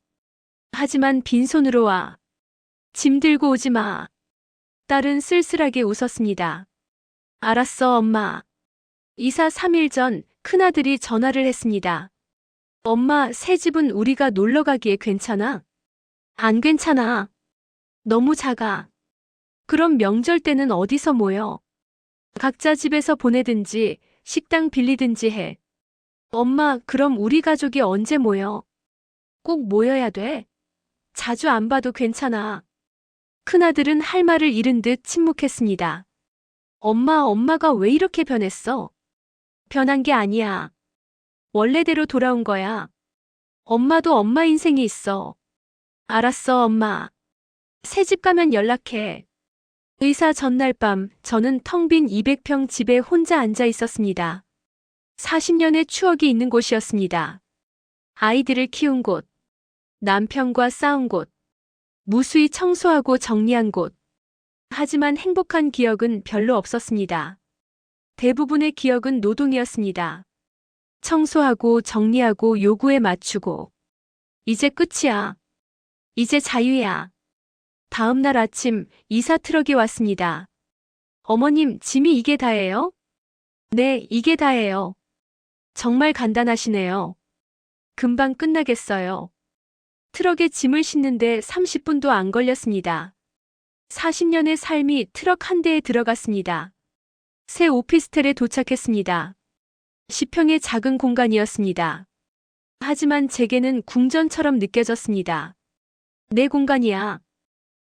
하지만 빈손으로 와. 짐 들고 오지 마. 딸은 쓸쓸하게 웃었습니다. 알았어, 엄마. 이사 3일 전 큰아들이 전화를 했습니다. 엄마, 새 집은 우리가 놀러 가기에 괜찮아? 안 괜찮아. 너무 작아. 그럼 명절 때는 어디서 모여? 각자 집에서 보내든지 식당 빌리든지 해. 엄마, 그럼 우리 가족이 언제 모여? 꼭 모여야 돼? 자주 안 봐도 괜찮아. 큰아들은 할 말을 잃은 듯 침묵했습니다. 엄마가 왜 이렇게 변했어? 변한 게 아니야. 원래대로 돌아온 거야. 엄마도 엄마 인생이 있어. 알았어, 엄마. 새집 가면 연락해. 의사 전날 밤 저는 텅 빈 200평 집에 혼자 앉아 있었습니다. 40년의 추억이 있는 곳이었습니다. 아이들을 키운 곳, 남편과 싸운 곳, 무수히 청소하고 정리한 곳. 하지만 행복한 기억은 별로 없었습니다. 대부분의 기억은 노동이었습니다. 청소하고 정리하고 요구에 맞추고. 이제 끝이야. 이제 자유야. 다음 날 아침 이사 트럭이 왔습니다. 어머님, 짐이 이게 다예요? 네, 이게 다예요. 정말 간단하시네요. 금방 끝나겠어요. 트럭에 짐을 싣는데 30분도 안 걸렸습니다. 40년의 삶이 트럭 한 대에 들어갔습니다. 새 오피스텔에 도착했습니다. 10평의 작은 공간이었습니다. 하지만 제게는 궁전처럼 느껴졌습니다. 내 공간이야.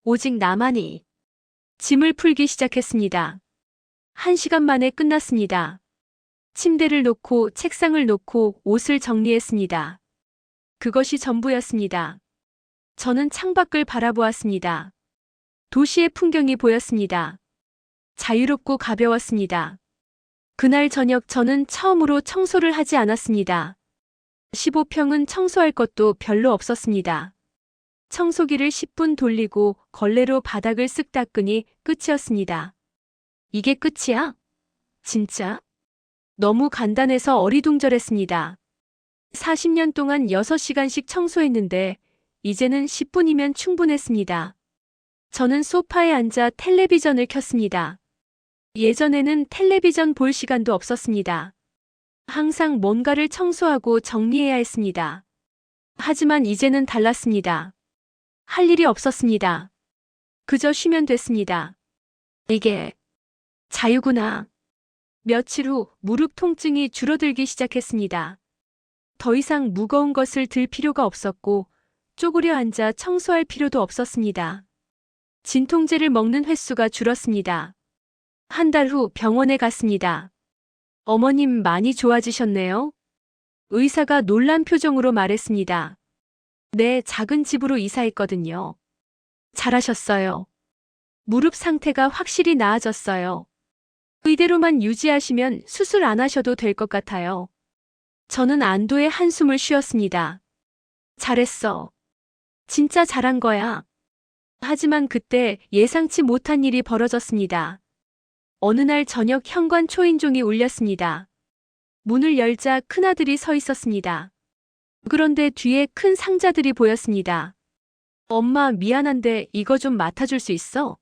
오직 나만이. 짐을 풀기 시작했습니다. 1시간 만에 끝났습니다. 침대를 놓고 책상을 놓고 옷을 정리했습니다. 그것이 전부였습니다. 저는 창밖을 바라보았습니다. 도시의 풍경이 보였습니다. 자유롭고 가벼웠습니다. 그날 저녁 저는 처음으로 청소를 하지 않았습니다. 15평은 청소할 것도 별로 없었습니다. 청소기를 10분 돌리고 걸레로 바닥을 쓱 닦으니 끝이었습니다. 이게 끝이야? 진짜? 너무 간단해서 어리둥절했습니다. 40년 동안 6시간씩 청소했는데 이제는 10분이면 충분했습니다. 저는 소파에 앉아 텔레비전을 켰습니다. 예전에는 텔레비전 볼 시간도 없었습니다. 항상 뭔가를 청소하고 정리해야 했습니다. 하지만 이제는 달랐습니다. 할 일이 없었습니다. 그저 쉬면 됐습니다. 이게 자유구나. 며칠 후 무릎 통증이 줄어들기 시작했습니다. 더 이상 무거운 것을 들 필요가 없었고 쪼그려 앉아 청소할 필요도 없었습니다. 진통제를 먹는 횟수가 줄었습니다. 한 달 후 병원에 갔습니다. 어머님 많이 좋아지셨네요. 의사가 놀란 표정으로 말했습니다. 네, 작은 집으로 이사했거든요. 잘하셨어요. 무릎 상태가 확실히 나아졌어요. 이대로만 유지하시면 수술 안 하셔도 될 것 같아요. 저는 안도의 한숨을 쉬었습니다. 잘했어. 진짜 잘한 거야. 하지만 그때 예상치 못한 일이 벌어졌습니다. 어느 날 저녁 현관 초인종이 울렸습니다. 문을 열자 큰아들이 서 있었습니다. 그런데 뒤에 큰 상자들이 보였습니다. 엄마, 미안한데 이거 좀 맡아줄 수 있어?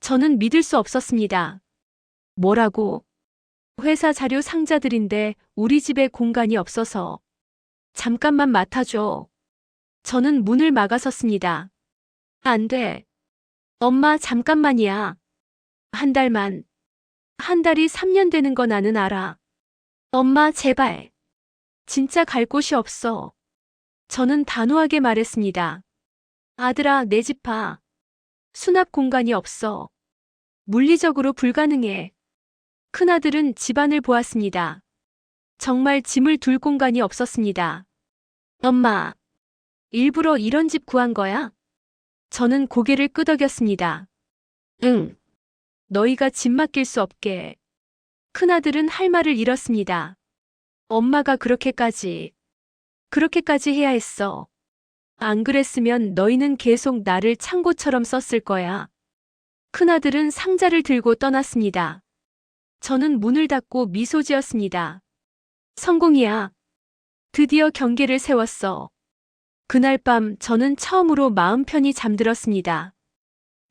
저는 믿을 수 없었습니다. 뭐라고? 회사 자료 상자들인데 우리 집에 공간이 없어서. 잠깐만 맡아줘. 저는 문을 막아섰습니다. 안 돼. 엄마, 잠깐만이야. 한 달만. 한 달이 3년 되는 거 나는 알아. 엄마, 제발. 진짜 갈 곳이 없어. 저는 단호하게 말했습니다. 아들아, 내 집 봐. 수납 공간이 없어. 물리적으로 불가능해. 큰아들은 집안을 보았습니다. 정말 짐을 둘 공간이 없었습니다. 엄마, 일부러 이런 집 구한 거야? 저는 고개를 끄덕였습니다. 응. 너희가 집 맡길 수 없게. 큰아들은 할 말을 잃었습니다. 엄마가 그렇게까지 해야 했어. 안 그랬으면 너희는 계속 나를 창고처럼 썼을 거야. 큰아들은 상자를 들고 떠났습니다. 저는 문을 닫고 미소 지었습니다. 성공이야. 드디어 경계를 세웠어. 그날 밤 저는 처음으로 마음 편히 잠들었습니다.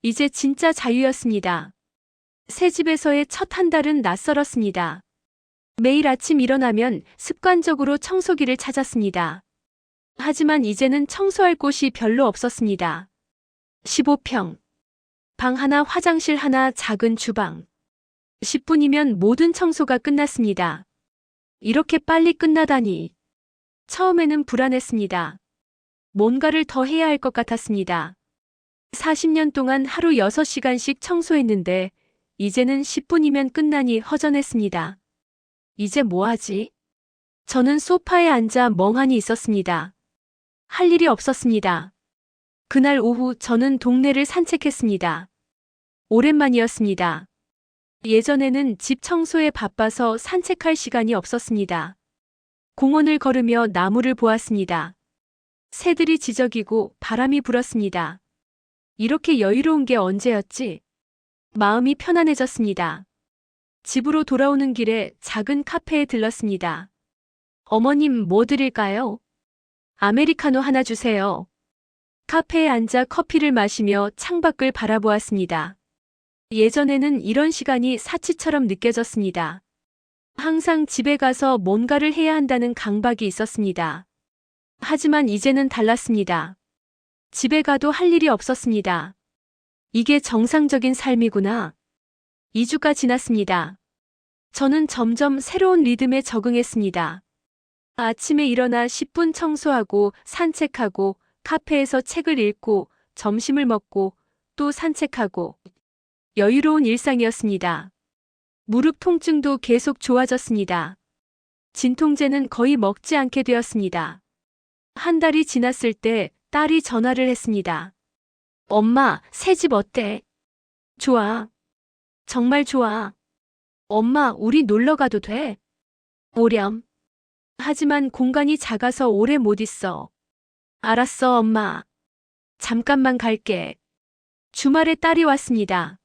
이제 진짜 자유였습니다. 새 집에서의 첫 한 달은 낯설었습니다. 매일 아침 일어나면 습관적으로 청소기를 찾았습니다. 하지만 이제는 청소할 곳이 별로 없었습니다. 15평. 방 하나, 화장실 하나, 작은 주방. 10분이면 모든 청소가 끝났습니다. 이렇게 빨리 끝나다니. 처음에는 불안했습니다. 뭔가를 더 해야 할 것 같았습니다. 40년 동안 하루 6시간씩 청소했는데 이제는 10분이면 끝나니 허전했습니다. 이제 뭐 하지? 저는 소파에 앉아 멍하니 있었습니다. 할 일이 없었습니다. 그날 오후 저는 동네를 산책했습니다. 오랜만이었습니다. 예전에는 집 청소에 바빠서 산책할 시간이 없었습니다. 공원을 걸으며 나무를 보았습니다. 새들이 지저귀고 바람이 불었습니다. 이렇게 여유로운 게 언제였지? 마음이 편안해졌습니다. 집으로 돌아오는 길에 작은 카페에 들렀습니다. 어머님, 뭐 드릴까요? 아메리카노 하나 주세요. 카페에 앉아 커피를 마시며 창밖을 바라보았습니다. 예전에는 이런 시간이 사치처럼 느껴졌습니다. 항상 집에 가서 뭔가를 해야 한다는 강박이 있었습니다. 하지만 이제는 달랐습니다. 집에 가도 할 일이 없었습니다. 이게 정상적인 삶이구나. 2주가 지났습니다. 저는 점점 새로운 리듬에 적응했습니다. 아침에 일어나 10분 청소하고 산책하고 카페에서 책을 읽고 점심을 먹고 또 산책하고 여유로운 일상이었습니다. 무릎 통증도 계속 좋아졌습니다. 진통제는 거의 먹지 않게 되었습니다. 한 달이 지났을 때 딸이 전화를 했습니다. 엄마, 새 집 어때? 좋아. 정말 좋아. 엄마, 우리 놀러 가도 돼? 오렴. 하지만 공간이 작아서 오래 못 있어. 알았어, 엄마. 잠깐만 갈게. 주말에 딸이 왔습니다.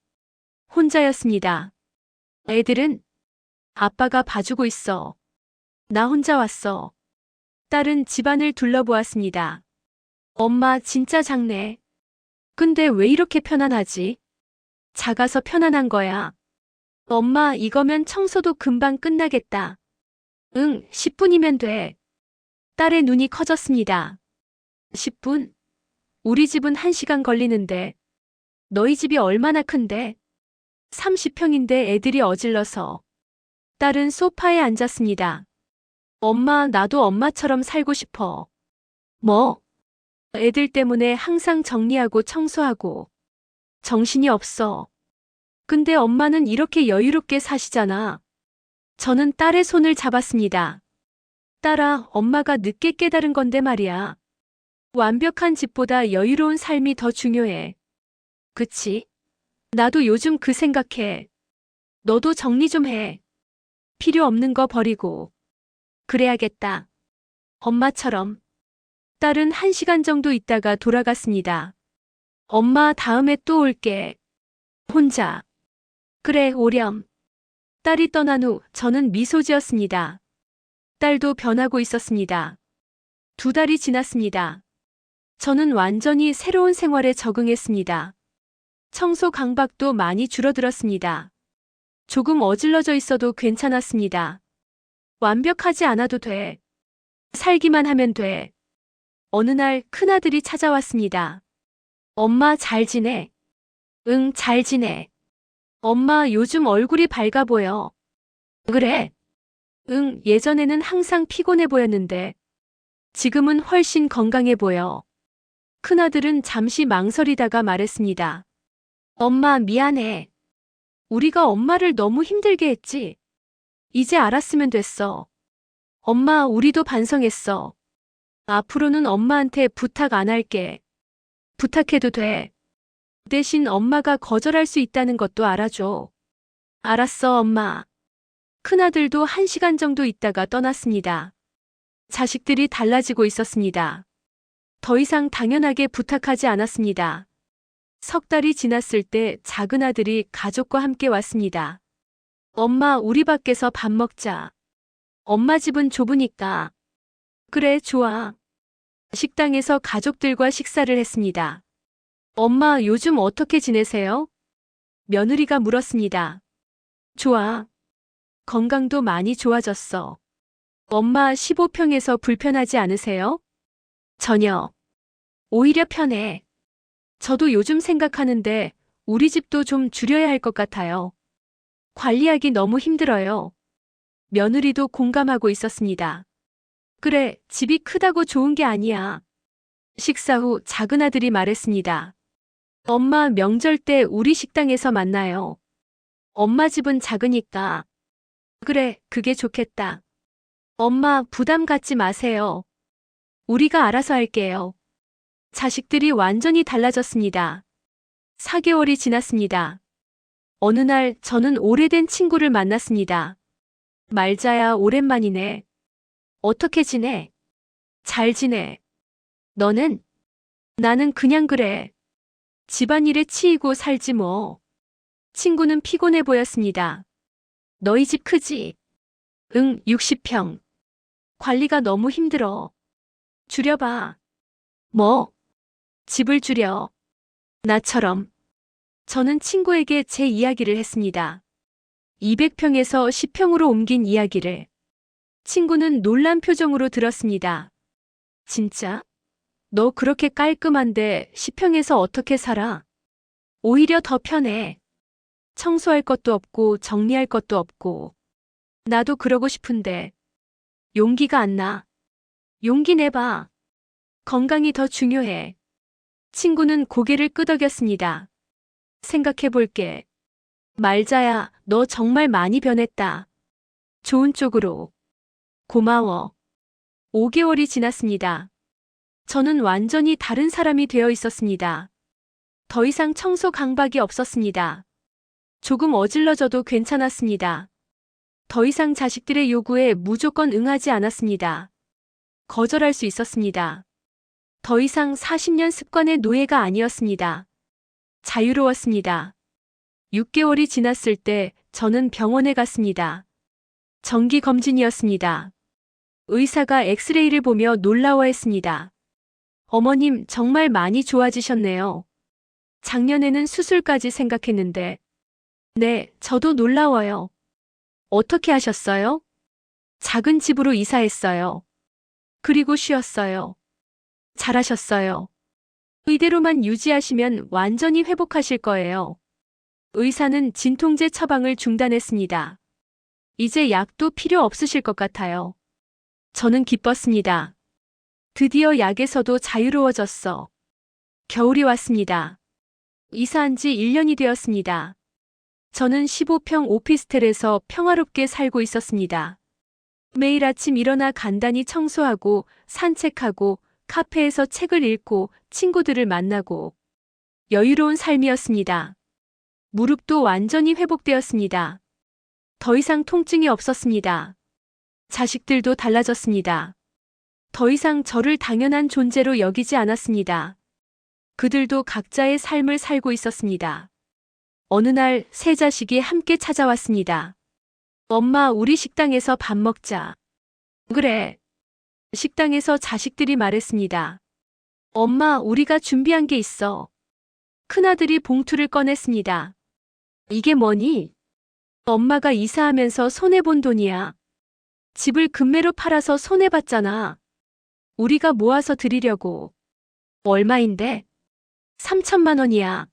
혼자였습니다. 애들은? 아빠가 봐주고 있어. 나 혼자 왔어. 딸은 집안을 둘러보았습니다. 엄마, 진짜 작네. 근데 왜 이렇게 편안하지? 작아서 편안한 거야. 엄마, 이거면 청소도 금방 끝나겠다. 응, 10분이면 돼. 딸의 눈이 커졌습니다. 10분? 우리 집은 1시간 걸리는데. 너희 집이 얼마나 큰데? 30평인데 애들이 어질러서. 딸은 소파에 앉았습니다. 엄마, 나도 엄마처럼 살고 싶어. 뭐? 애들 때문에 항상 정리하고 청소하고. 정신이 없어. 근데 엄마는 이렇게 여유롭게 사시잖아. 저는 딸의 손을 잡았습니다. 딸아, 엄마가 늦게 깨달은 건데 말이야. 완벽한 집보다 여유로운 삶이 더 중요해. 그치? 나도 요즘 그 생각해. 너도 정리 좀 해. 필요 없는 거 버리고. 그래야겠다. 엄마처럼. 딸은 1시간 정도 있다가 돌아갔습니다. 엄마, 다음에 또 올게. 혼자. 그래, 오렴. 딸이 떠난 후 저는 미소 지었습니다. 딸도 변하고 있었습니다. 2달이 지났습니다. 저는 완전히 새로운 생활에 적응했습니다. 청소 강박도 많이 줄어들었습니다. 조금 어질러져 있어도 괜찮았습니다. 완벽하지 않아도 돼. 살기만 하면 돼. 어느 날 큰아들이 찾아왔습니다. 엄마 잘 지내? 응, 잘 지내. 엄마 요즘 얼굴이 밝아 보여. 그래? 응, 예전에는 항상 피곤해 보였는데 지금은 훨씬 건강해 보여. 큰아들은 잠시 망설이다가 말했습니다. 엄마 미안해. 우리가 엄마를 너무 힘들게 했지. 이제 알았으면 됐어. 엄마, 우리도 반성했어. 앞으로는 엄마한테 부탁 안 할게. 부탁해도 돼. 대신 엄마가 거절할 수 있다는 것도 알아줘. 알았어, 엄마. 큰아들도 1시간 정도 있다가 떠났습니다. 자식들이 달라지고 있었습니다. 더 이상 당연하게 부탁하지 않았습니다. 3달이 지났을 때 작은 아들이 가족과 함께 왔습니다. 엄마, 우리 밖에서 밥 먹자. 엄마 집은 좁으니까. 그래, 좋아. 식당에서 가족들과 식사를 했습니다. 엄마, 요즘 어떻게 지내세요? 며느리가 물었습니다. 좋아. 건강도 많이 좋아졌어. 엄마, 15평에서 불편하지 않으세요? 전혀. 오히려 편해. 저도 요즘 생각하는데 우리 집도 좀 줄여야 할 것 같아요. 관리하기 너무 힘들어요. 며느리도 공감하고 있었습니다. 그래, 집이 크다고 좋은 게 아니야. 식사 후 작은 아들이 말했습니다. 엄마, 명절 때 우리 식당에서 만나요. 엄마 집은 작으니까. 그래, 그게 좋겠다. 엄마, 부담 갖지 마세요. 우리가 알아서 할게요. 자식들이 완전히 달라졌습니다. 4개월이 지났습니다. 어느 날 저는 오래된 친구를 만났습니다. 말자야, 오랜만이네. 어떻게 지내? 잘 지내. 너는? 나는 그냥 그래. 집안일에 치이고 살지 뭐. 친구는 피곤해 보였습니다. 너희 집 크지? 응, 60평. 관리가 너무 힘들어. 줄여봐. 뭐? 집을 줄여. 나처럼. 저는 친구에게 제 이야기를 했습니다. 200평에서 10평으로 옮긴 이야기를. 친구는 놀란 표정으로 들었습니다. 진짜? 너 그렇게 깔끔한데 10평에서 어떻게 살아? 오히려 더 편해. 청소할 것도 없고 정리할 것도 없고. 나도 그러고 싶은데 용기가 안 나. 용기 내봐. 건강이 더 중요해. 친구는 고개를 끄덕였습니다. 생각해 볼게. 말자야, 너 정말 많이 변했다. 좋은 쪽으로. 고마워. 5개월이 지났습니다. 저는 완전히 다른 사람이 되어 있었습니다. 더 이상 청소 강박이 없었습니다. 조금 어질러져도 괜찮았습니다. 더 이상 자식들의 요구에 무조건 응하지 않았습니다. 거절할 수 있었습니다. 더 이상 40년 습관의 노예가 아니었습니다. 자유로웠습니다. 6개월이 지났을 때 저는 병원에 갔습니다. 정기 검진이었습니다. 의사가 엑스레이를 보며 놀라워했습니다. 어머님, 정말 많이 좋아지셨네요. 작년에는 수술까지 생각했는데. 네, 저도 놀라워요. 어떻게 하셨어요? 작은 집으로 이사했어요. 그리고 쉬었어요. 잘하셨어요. 이대로만 유지하시면 완전히 회복하실 거예요. 의사는 진통제 처방을 중단했습니다. 이제 약도 필요 없으실 것 같아요. 저는 기뻤습니다. 드디어 약에서도 자유로워졌어. 겨울이 왔습니다. 이사한 지 1년이 되었습니다. 저는 15평 오피스텔에서 평화롭게 살고 있었습니다. 매일 아침 일어나 간단히 청소하고 산책하고 카페에서 책을 읽고 친구들을 만나고 여유로운 삶이었습니다. 무릎도 완전히 회복되었습니다. 더 이상 통증이 없었습니다. 자식들도 달라졌습니다. 더 이상 저를 당연한 존재로 여기지 않았습니다. 그들도 각자의 삶을 살고 있었습니다. 어느 날 세 자식이 함께 찾아왔습니다. 엄마, 우리 식당에서 밥 먹자. 그래. 식당에서 자식들이 말했습니다. 엄마, 우리가 준비한 게 있어. 큰아들이 봉투를 꺼냈습니다. 이게 뭐니? 엄마가 이사하면서 손해본 돈이야. 집을 금매로 팔아서 손해봤잖아. 우리가 모아서 드리려고. 얼마인데? 3천만 원이야.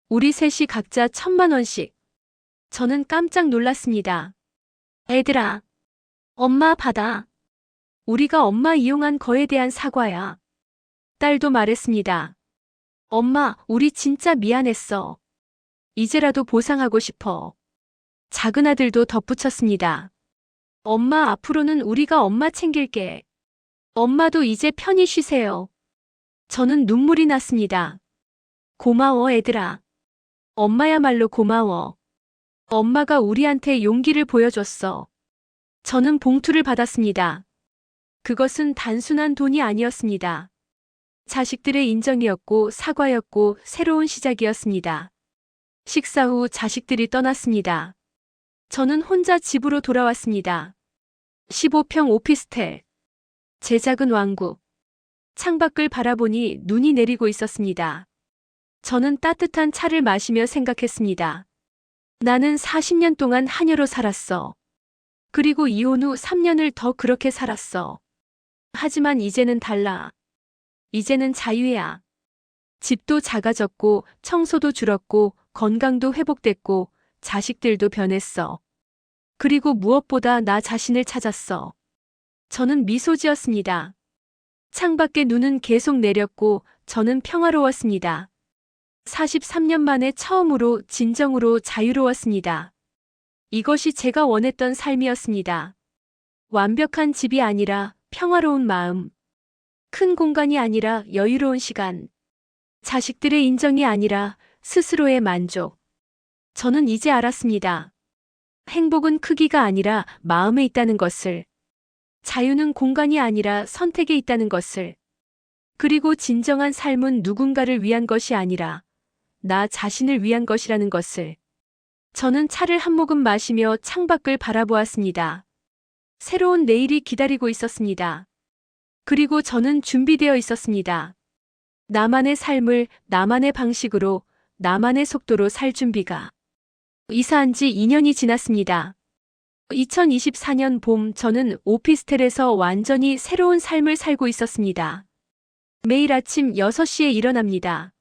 우리 셋이 각자 1,000만 원씩. 저는 깜짝 놀랐습니다. 애들아, 엄마 받아. 우리가 엄마 이용한 거에 대한 사과야. 딸도 말했습니다. 엄마, 우리 진짜 미안했어. 이제라도 보상하고 싶어. 작은 아들도 덧붙였습니다. 엄마, 앞으로는 우리가 엄마 챙길게. 엄마도 이제 편히 쉬세요. 저는 눈물이 났습니다. 고마워, 애들아. 엄마야말로 고마워. 엄마가 우리한테 용기를 보여줬어. 저는 봉투를 받았습니다. 그것은 단순한 돈이 아니었습니다. 자식들의 인정이었고 사과였고 새로운 시작이었습니다. 식사 후 자식들이 떠났습니다. 저는 혼자 집으로 돌아왔습니다. 15평 오피스텔. 제 작은 왕국. 창밖을 바라보니 눈이 내리고 있었습니다. 저는 따뜻한 차를 마시며 생각했습니다. 나는 40년 동안 하녀로 살았어. 그리고 이혼 후 3년을 더 그렇게 살았어. 하지만 이제는 달라. 이제는 자유야. 집도 작아졌고 청소도 줄었고 건강도 회복됐고 자식들도 변했어. 그리고 무엇보다 나 자신을 찾았어. 저는 미소 지었습니다. 창밖에 눈은 계속 내렸고 저는 평화로웠습니다. 43년 만에 처음으로 진정으로 자유로웠습니다. 이것이 제가 원했던 삶이었습니다. 완벽한 집이 아니라 평화로운 마음. 큰 공간이 아니라 여유로운 시간. 자식들의 인정이 아니라 스스로의 만족. 저는 이제 알았습니다. 행복은 크기가 아니라 마음에 있다는 것을. 자유는 공간이 아니라 선택에 있다는 것을. 그리고 진정한 삶은 누군가를 위한 것이 아니라 나 자신을 위한 것이라는 것을. 저는 차를 한 모금 마시며 창밖을 바라보았습니다. 새로운 내일이 기다리고 있었습니다. 그리고 저는 준비되어 있었습니다. 나만의 삶을 나만의 방식으로, 나만의 속도로 살 준비가. 이사한 지 2년이 지났습니다. 2024년 봄 저는 오피스텔에서 완전히 새로운 삶을 살고 있었습니다. 매일 아침 6시에 일어납니다.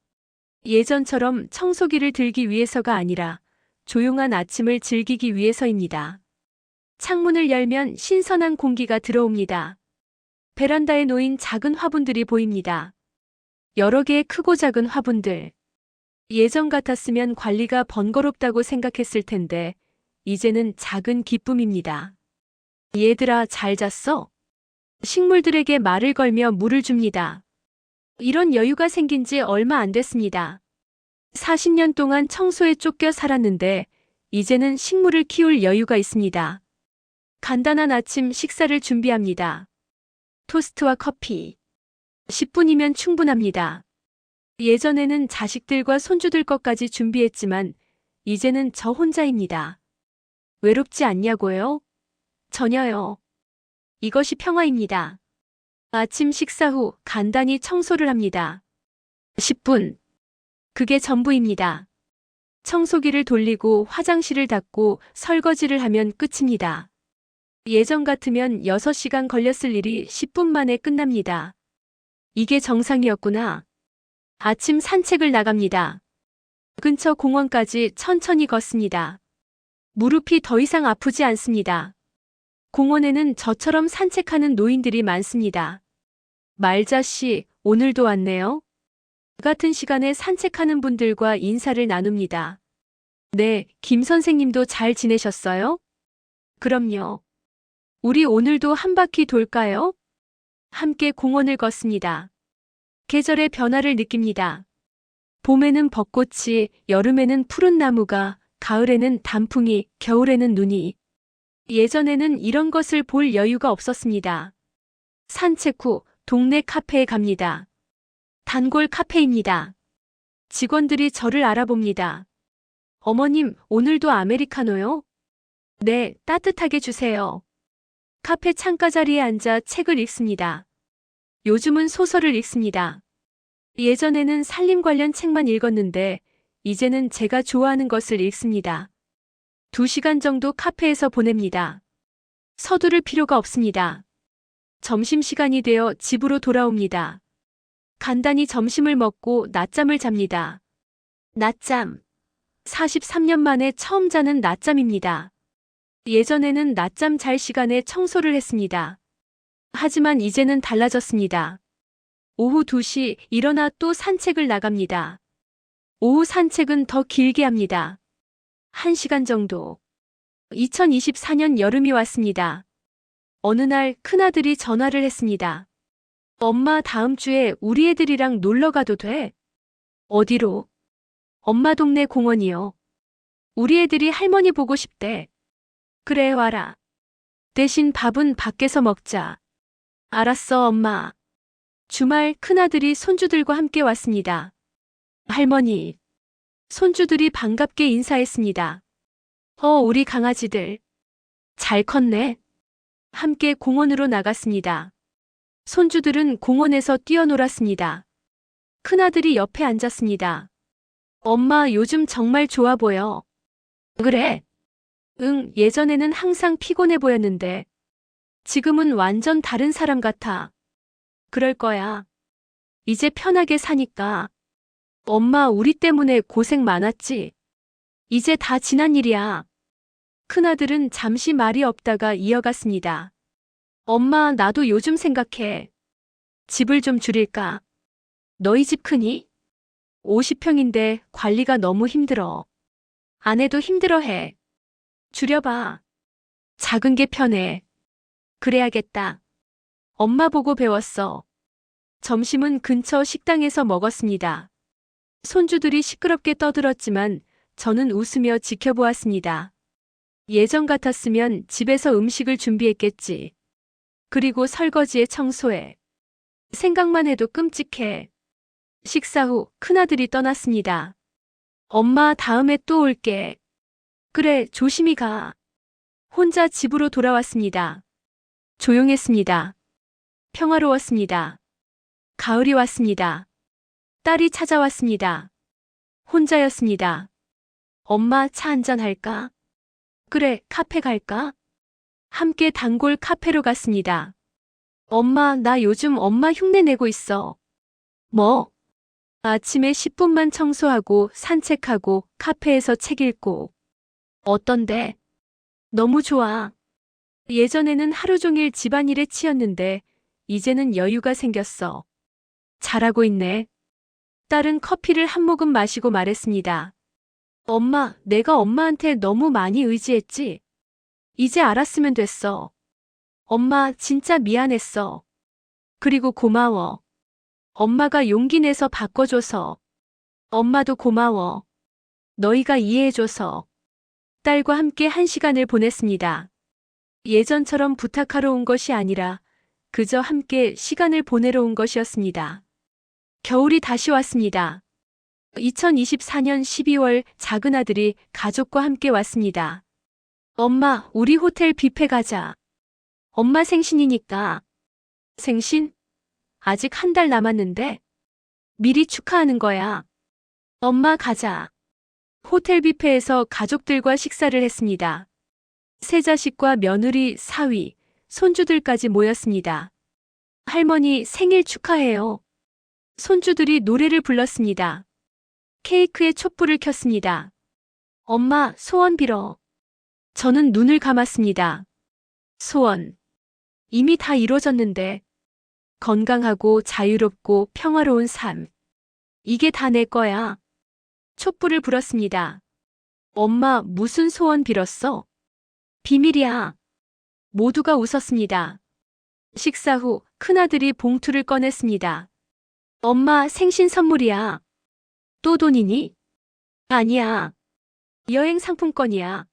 예전처럼 청소기를 들기 위해서가 아니라 조용한 아침을 즐기기 위해서입니다. 창문을 열면 신선한 공기가 들어옵니다. 베란다에 놓인 작은 화분들이 보입니다. 여러 개의 크고 작은 화분들. 예전 같았으면 관리가 번거롭다고 생각했을 텐데 이제는 작은 기쁨입니다. 얘들아, 잘 잤어? 식물들에게 말을 걸며 물을 줍니다. 이런 여유가 생긴 지 얼마 안 됐습니다. 40년 동안 청소에 쫓겨 살았는데 이제는 식물을 키울 여유가 있습니다. 간단한 아침 식사를 준비합니다. 토스트와 커피. 10분이면 충분합니다. 예전에는 자식들과 손주들 것까지 준비했지만 이제는 저 혼자입니다. 외롭지 않냐고요? 전혀요. 이것이 평화입니다. 아침 식사 후 간단히 청소를 합니다. 10분. 그게 전부입니다. 청소기를 돌리고 화장실을 닦고 설거지를 하면 끝입니다. 예전 같으면 6시간 걸렸을 일이 10분 만에 끝납니다. 이게 정상이었구나. 아침 산책을 나갑니다. 근처 공원까지 천천히 걷습니다. 무릎이 더 이상 아프지 않습니다. 공원에는 저처럼 산책하는 노인들이 많습니다. 말자 씨, 오늘도 왔네요. 같은 시간에 산책하는 분들과 인사를 나눕니다. 네, 김 선생님도 잘 지내셨어요? 그럼요. 우리 오늘도 한 바퀴 돌까요? 함께 공원을 걷습니다. 계절의 변화를 느낍니다. 봄에는 벚꽃이, 여름에는 푸른 나무가, 가을에는 단풍이, 겨울에는 눈이. 예전에는 이런 것을 볼 여유가 없었습니다. 산책 후 동네 카페에 갑니다. 단골 카페입니다. 직원들이 저를 알아봅니다. 어머님, 오늘도 아메리카노요? 네, 따뜻하게 주세요. 카페 창가 자리에 앉아 책을 읽습니다. 요즘은 소설을 읽습니다. 예전에는 살림 관련 책만 읽었는데, 이제는 제가 좋아하는 것을 읽습니다. 2시간 정도 카페에서 보냅니다. 서두를 필요가 없습니다. 점심시간이 되어 집으로 돌아옵니다. 간단히 점심을 먹고 낮잠을 잡니다. 낮잠. 43년 만에 처음 자는 낮잠입니다. 예전에는 낮잠 잘 시간에 청소를 했습니다. 하지만 이제는 달라졌습니다. 오후 2시 일어나 또 산책을 나갑니다. 오후 산책은 더 길게 합니다. 1시간 정도. 2024년 여름이 왔습니다. 어느 날 큰아들이 전화를 했습니다. 엄마, 다음 주에 우리 애들이랑 놀러 가도 돼? 어디로? 엄마 동네 공원이요. 우리 애들이 할머니 보고 싶대. 그래, 와라. 대신 밥은 밖에서 먹자. 알았어, 엄마. 주말 큰아들이 손주들과 함께 왔습니다. 할머니. 손주들이 반갑게 인사했습니다. 우리 강아지들. 잘 컸네. 함께 공원으로 나갔습니다. 손주들은 공원에서 뛰어놀았습니다. 큰아들이 옆에 앉았습니다. 엄마, 요즘 정말 좋아 보여. 그래? 응, 예전에는 항상 피곤해 보였는데, 지금은 완전 다른 사람 같아. 그럴 거야. 이제 편하게 사니까. 엄마, 우리 때문에 고생 많았지? 이제 다 지난 일이야. 큰아들은 잠시 말이 없다가 이어갔습니다. 엄마, 나도 요즘 생각해. 집을 좀 줄일까? 너희 집 크니? 50평인데 관리가 너무 힘들어. 아내도 힘들어해. 줄여봐. 작은 게 편해. 그래야겠다. 엄마 보고 배웠어. 점심은 근처 식당에서 먹었습니다. 손주들이 시끄럽게 떠들었지만 저는 웃으며 지켜보았습니다. 예전 같았으면 집에서 음식을 준비했겠지. 그리고 설거지에 청소해. 생각만 해도 끔찍해. 식사 후 큰아들이 떠났습니다. 엄마, 다음에 또 올게. 그래, 조심히 가. 혼자 집으로 돌아왔습니다. 조용했습니다. 평화로웠습니다. 가을이 왔습니다. 딸이 찾아왔습니다. 혼자였습니다. 엄마, 차 한잔 할까? 그래, 카페 갈까? 함께 단골 카페로 갔습니다. 엄마, 나 요즘 엄마 흉내 내고 있어. 뭐? 아침에 10분만 청소하고 산책하고 카페에서 책 읽고. 어떤데? 너무 좋아. 예전에는 하루 종일 집안일에 치였는데 이제는 여유가 생겼어. 잘하고 있네. 딸은 커피를 한 모금 마시고 말했습니다. 엄마, 내가 엄마한테 너무 많이 의지했지? 이제 알았으면 됐어. 엄마, 진짜 미안했어. 그리고 고마워. 엄마가 용기 내서 바꿔줘서. 엄마도 고마워. 너희가 이해해줘서. 딸과 함께 1시간을 보냈습니다. 예전처럼 부탁하러 온 것이 아니라 그저 함께 시간을 보내러 온 것이었습니다. 겨울이 다시 왔습니다. 2024년 12월 작은 아들이 가족과 함께 왔습니다. 엄마, 우리 호텔 뷔페 가자. 엄마 생신이니까. 생신? 아직 1달 남았는데? 미리 축하하는 거야. 엄마, 가자. 호텔 뷔페에서 가족들과 식사를 했습니다. 세 자식과 며느리, 사위, 손주들까지 모였습니다. 할머니, 생일 축하해요. 손주들이 노래를 불렀습니다. 케이크에 촛불을 켰습니다. 엄마, 소원 빌어. 저는 눈을 감았습니다. 소원. 이미 다 이루어졌는데. 건강하고 자유롭고 평화로운 삶. 이게 다 내 거야. 촛불을 불었습니다. 엄마, 무슨 소원 빌었어? 비밀이야. 모두가 웃었습니다. 식사 후 큰아들이 봉투를 꺼냈습니다. 엄마, 생신 선물이야. 또 돈이니? 아니야. 여행 상품권이야.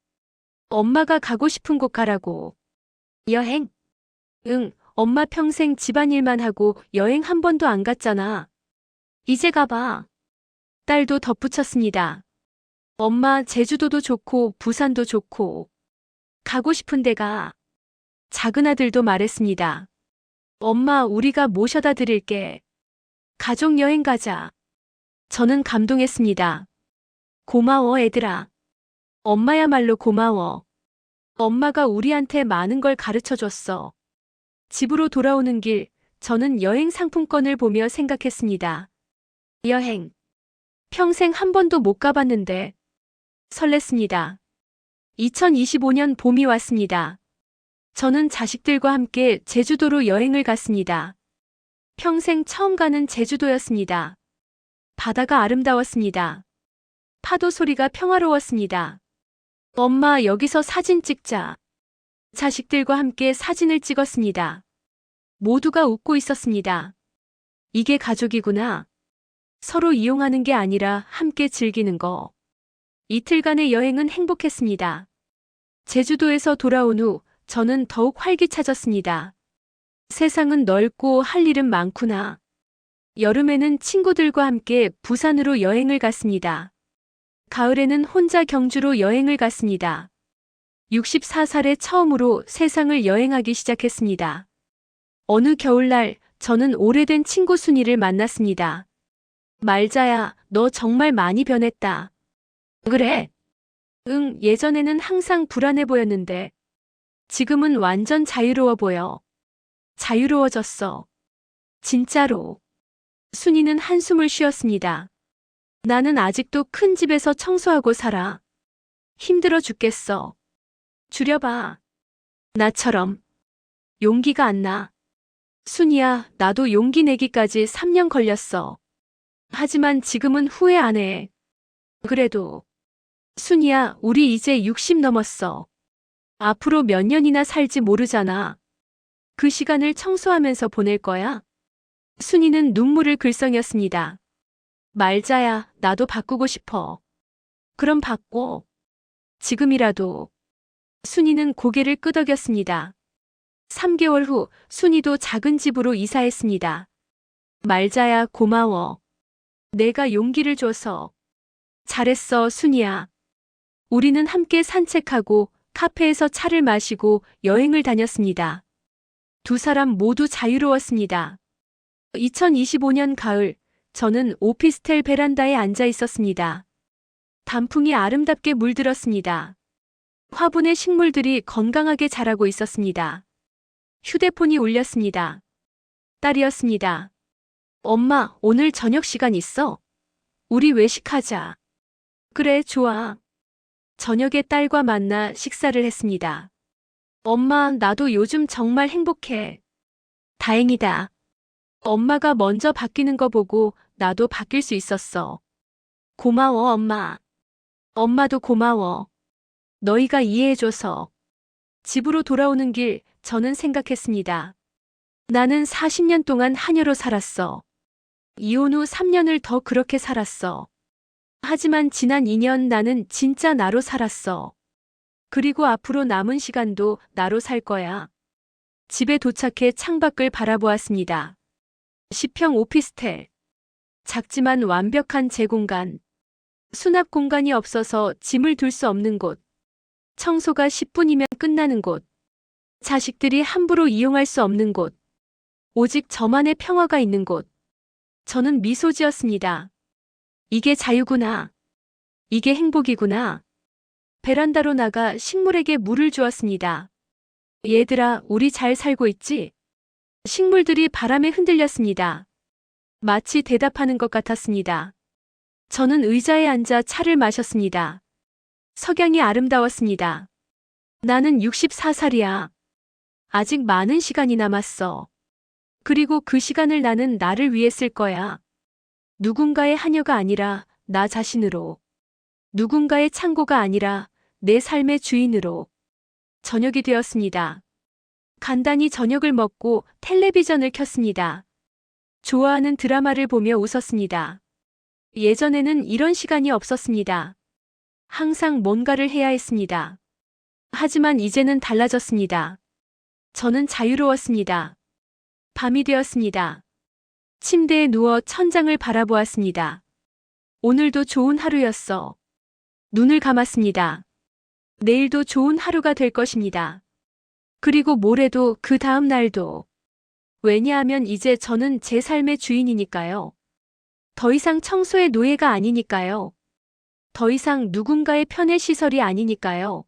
엄마가 가고 싶은 곳 가라고. 여행? 응, 엄마 평생 집안일만 하고 여행 한 번도 안 갔잖아. 이제 가봐. 딸도 덧붙였습니다. 엄마, 제주도도 좋고 부산도 좋고 가고 싶은 데가. 작은 아들도 말했습니다. 엄마, 우리가 모셔다 드릴게. 가족 여행 가자. 저는 감동했습니다. 고마워, 애들아. 엄마야말로 고마워. 엄마가 우리한테 많은 걸 가르쳐 줬어. 집으로 돌아오는 길, 저는 여행 상품권을 보며 생각했습니다. 여행. 평생 한 번도 못 가봤는데. 설렜습니다. 2025년 봄이 왔습니다. 저는 자식들과 함께 제주도로 여행을 갔습니다. 평생 처음 가는 제주도였습니다. 바다가 아름다웠습니다. 파도 소리가 평화로웠습니다. 엄마, 여기서 사진 찍자. 자식들과 함께 사진을 찍었습니다. 모두가 웃고 있었습니다. 이게 가족이구나. 서로 이용하는 게 아니라 함께 즐기는 거. 이틀간의 여행은 행복했습니다. 제주도에서 돌아온 후 저는 더욱 활기차졌습니다. 세상은 넓고 할 일은 많구나. 여름에는 친구들과 함께 부산으로 여행을 갔습니다. 가을에는 혼자 경주로 여행을 갔습니다. 64살에 처음으로 세상을 여행하기 시작했습니다. 어느 겨울날 저는 오래된 친구 순이를 만났습니다. 말자야, 너 정말 많이 변했다. 그래? 응, 예전에는 항상 불안해 보였는데 지금은 완전 자유로워 보여. 자유로워졌어. 진짜로. 순이는 한숨을 쉬었습니다. 나는 아직도 큰 집에서 청소하고 살아. 힘들어 죽겠어. 줄여봐. 나처럼. 용기가 안 나. 순이야, 나도 용기 내기까지 3년 걸렸어. 하지만 지금은 후회 안 해. 그래도. 순이야, 우리 이제 60 넘었어. 앞으로 몇 년이나 살지 모르잖아. 그 시간을 청소하면서 보낼 거야? 순이는 눈물을 글썽였습니다. 말자야, 나도 바꾸고 싶어. 그럼 바꿔. 지금이라도. 순이는 고개를 끄덕였습니다. 3개월 후 순이도 작은 집으로 이사했습니다. 말자야, 고마워. 내가 용기를 줘서. 잘했어, 순이야. 우리는 함께 산책하고 카페에서 차를 마시고 여행을 다녔습니다. 두 사람 모두 자유로웠습니다. 2025년 가을, 저는 오피스텔 베란다에 앉아 있었습니다. 단풍이 아름답게 물들었습니다. 화분의 식물들이 건강하게 자라고 있었습니다. 휴대폰이 울렸습니다. 딸이었습니다. 엄마, 오늘 저녁 시간 있어? 우리 외식하자. 그래, 좋아. 저녁에 딸과 만나 식사를 했습니다. 엄마, 나도 요즘 정말 행복해. 다행이다. 엄마가 먼저 바뀌는 거 보고 나도 바뀔 수 있었어. 고마워, 엄마. 엄마도 고마워. 너희가 이해해줘서. 집으로 돌아오는 길, 저는 생각했습니다. 나는 40년 동안 하녀로 살았어. 이혼 후 3년을 더 그렇게 살았어. 하지만 지난 2년 나는 진짜 나로 살았어. 그리고 앞으로 남은 시간도 나로 살 거야. 집에 도착해 창밖을 바라보았습니다. 10평 오피스텔. 작지만 완벽한 제공간. 수납 공간이 없어서 짐을 둘 수 없는 곳. 청소가 10분이면 끝나는 곳. 자식들이 함부로 이용할 수 없는 곳. 오직 저만의 평화가 있는 곳. 저는 미소 지었습니다. 이게 자유구나. 이게 행복이구나. 베란다로 나가 식물에게 물을 주었습니다. 얘들아, 우리 잘 살고 있지? 식물들이 바람에 흔들렸습니다. 마치 대답하는 것 같았습니다. 저는 의자에 앉아 차를 마셨습니다. 석양이 아름다웠습니다. 나는 64살이야. 아직 많은 시간이 남았어. 그리고 그 시간을 나는 나를 위해 쓸 거야. 누군가의 하녀가 아니라 나 자신으로. 누군가의 창고가 아니라 내 삶의 주인으로. 저녁이 되었습니다. 간단히 저녁을 먹고 텔레비전을 켰습니다. 좋아하는 드라마를 보며 웃었습니다. 예전에는 이런 시간이 없었습니다. 항상 뭔가를 해야 했습니다. 하지만 이제는 달라졌습니다. 저는 자유로웠습니다. 밤이 되었습니다. 침대에 누워 천장을 바라보았습니다. 오늘도 좋은 하루였어. 눈을 감았습니다. 내일도 좋은 하루가 될 것입니다. 그리고 모레도 그 다음 날도. 왜냐하면 이제 저는 제 삶의 주인이니까요. 더 이상 청소의 노예가 아니니까요. 더 이상 누군가의 편의 시설이 아니니까요.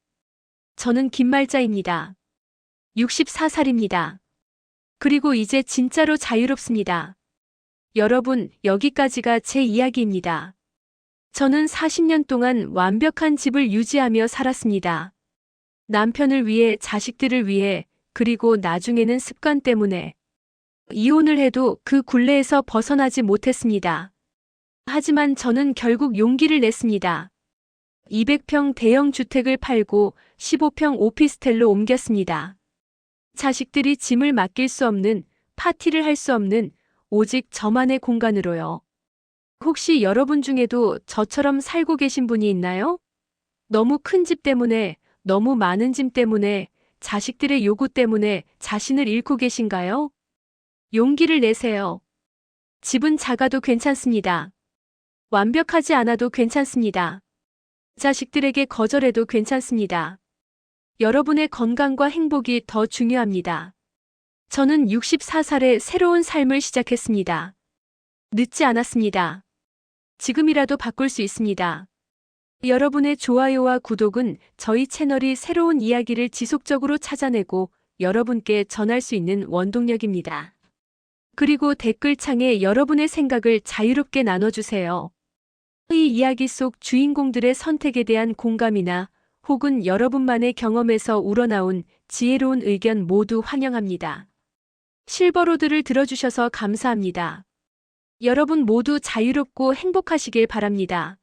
저는 김말자입니다. 64살입니다. 그리고 이제 진짜로 자유롭습니다. 여러분, 여기까지가 제 이야기입니다. 저는 40년 동안 완벽한 집을 유지하며 살았습니다. 남편을 위해, 자식들을 위해, 그리고 나중에는 습관 때문에 이혼을 해도 그 굴레에서 벗어나지 못했습니다. 하지만 저는 결국 용기를 냈습니다. 200평 대형 주택을 팔고 15평 오피스텔로 옮겼습니다. 자식들이 짐을 맡길 수 없는, 파티를 할 수 없는 오직 저만의 공간으로요. 혹시 여러분 중에도 저처럼 살고 계신 분이 있나요? 너무 큰 집 때문에, 너무 많은 짐 때문에, 자식들의 요구 때문에 자신을 잃고 계신가요? 용기를 내세요. 집은 작아도 괜찮습니다. 완벽하지 않아도 괜찮습니다. 자식들에게 거절해도 괜찮습니다. 여러분의 건강과 행복이 더 중요합니다. 저는 64살에 새로운 삶을 시작했습니다. 늦지 않았습니다. 지금이라도 바꿀 수 있습니다. 여러분의 좋아요와 구독은 저희 채널이 새로운 이야기를 지속적으로 찾아내고 여러분께 전할 수 있는 원동력입니다. 그리고 댓글창에 여러분의 생각을 자유롭게 나눠주세요. 이 이야기 속 주인공들의 선택에 대한 공감이나 혹은 여러분만의 경험에서 우러나온 지혜로운 의견 모두 환영합니다. 실버로드를 들어주셔서 감사합니다. 여러분 모두 자유롭고 행복하시길 바랍니다.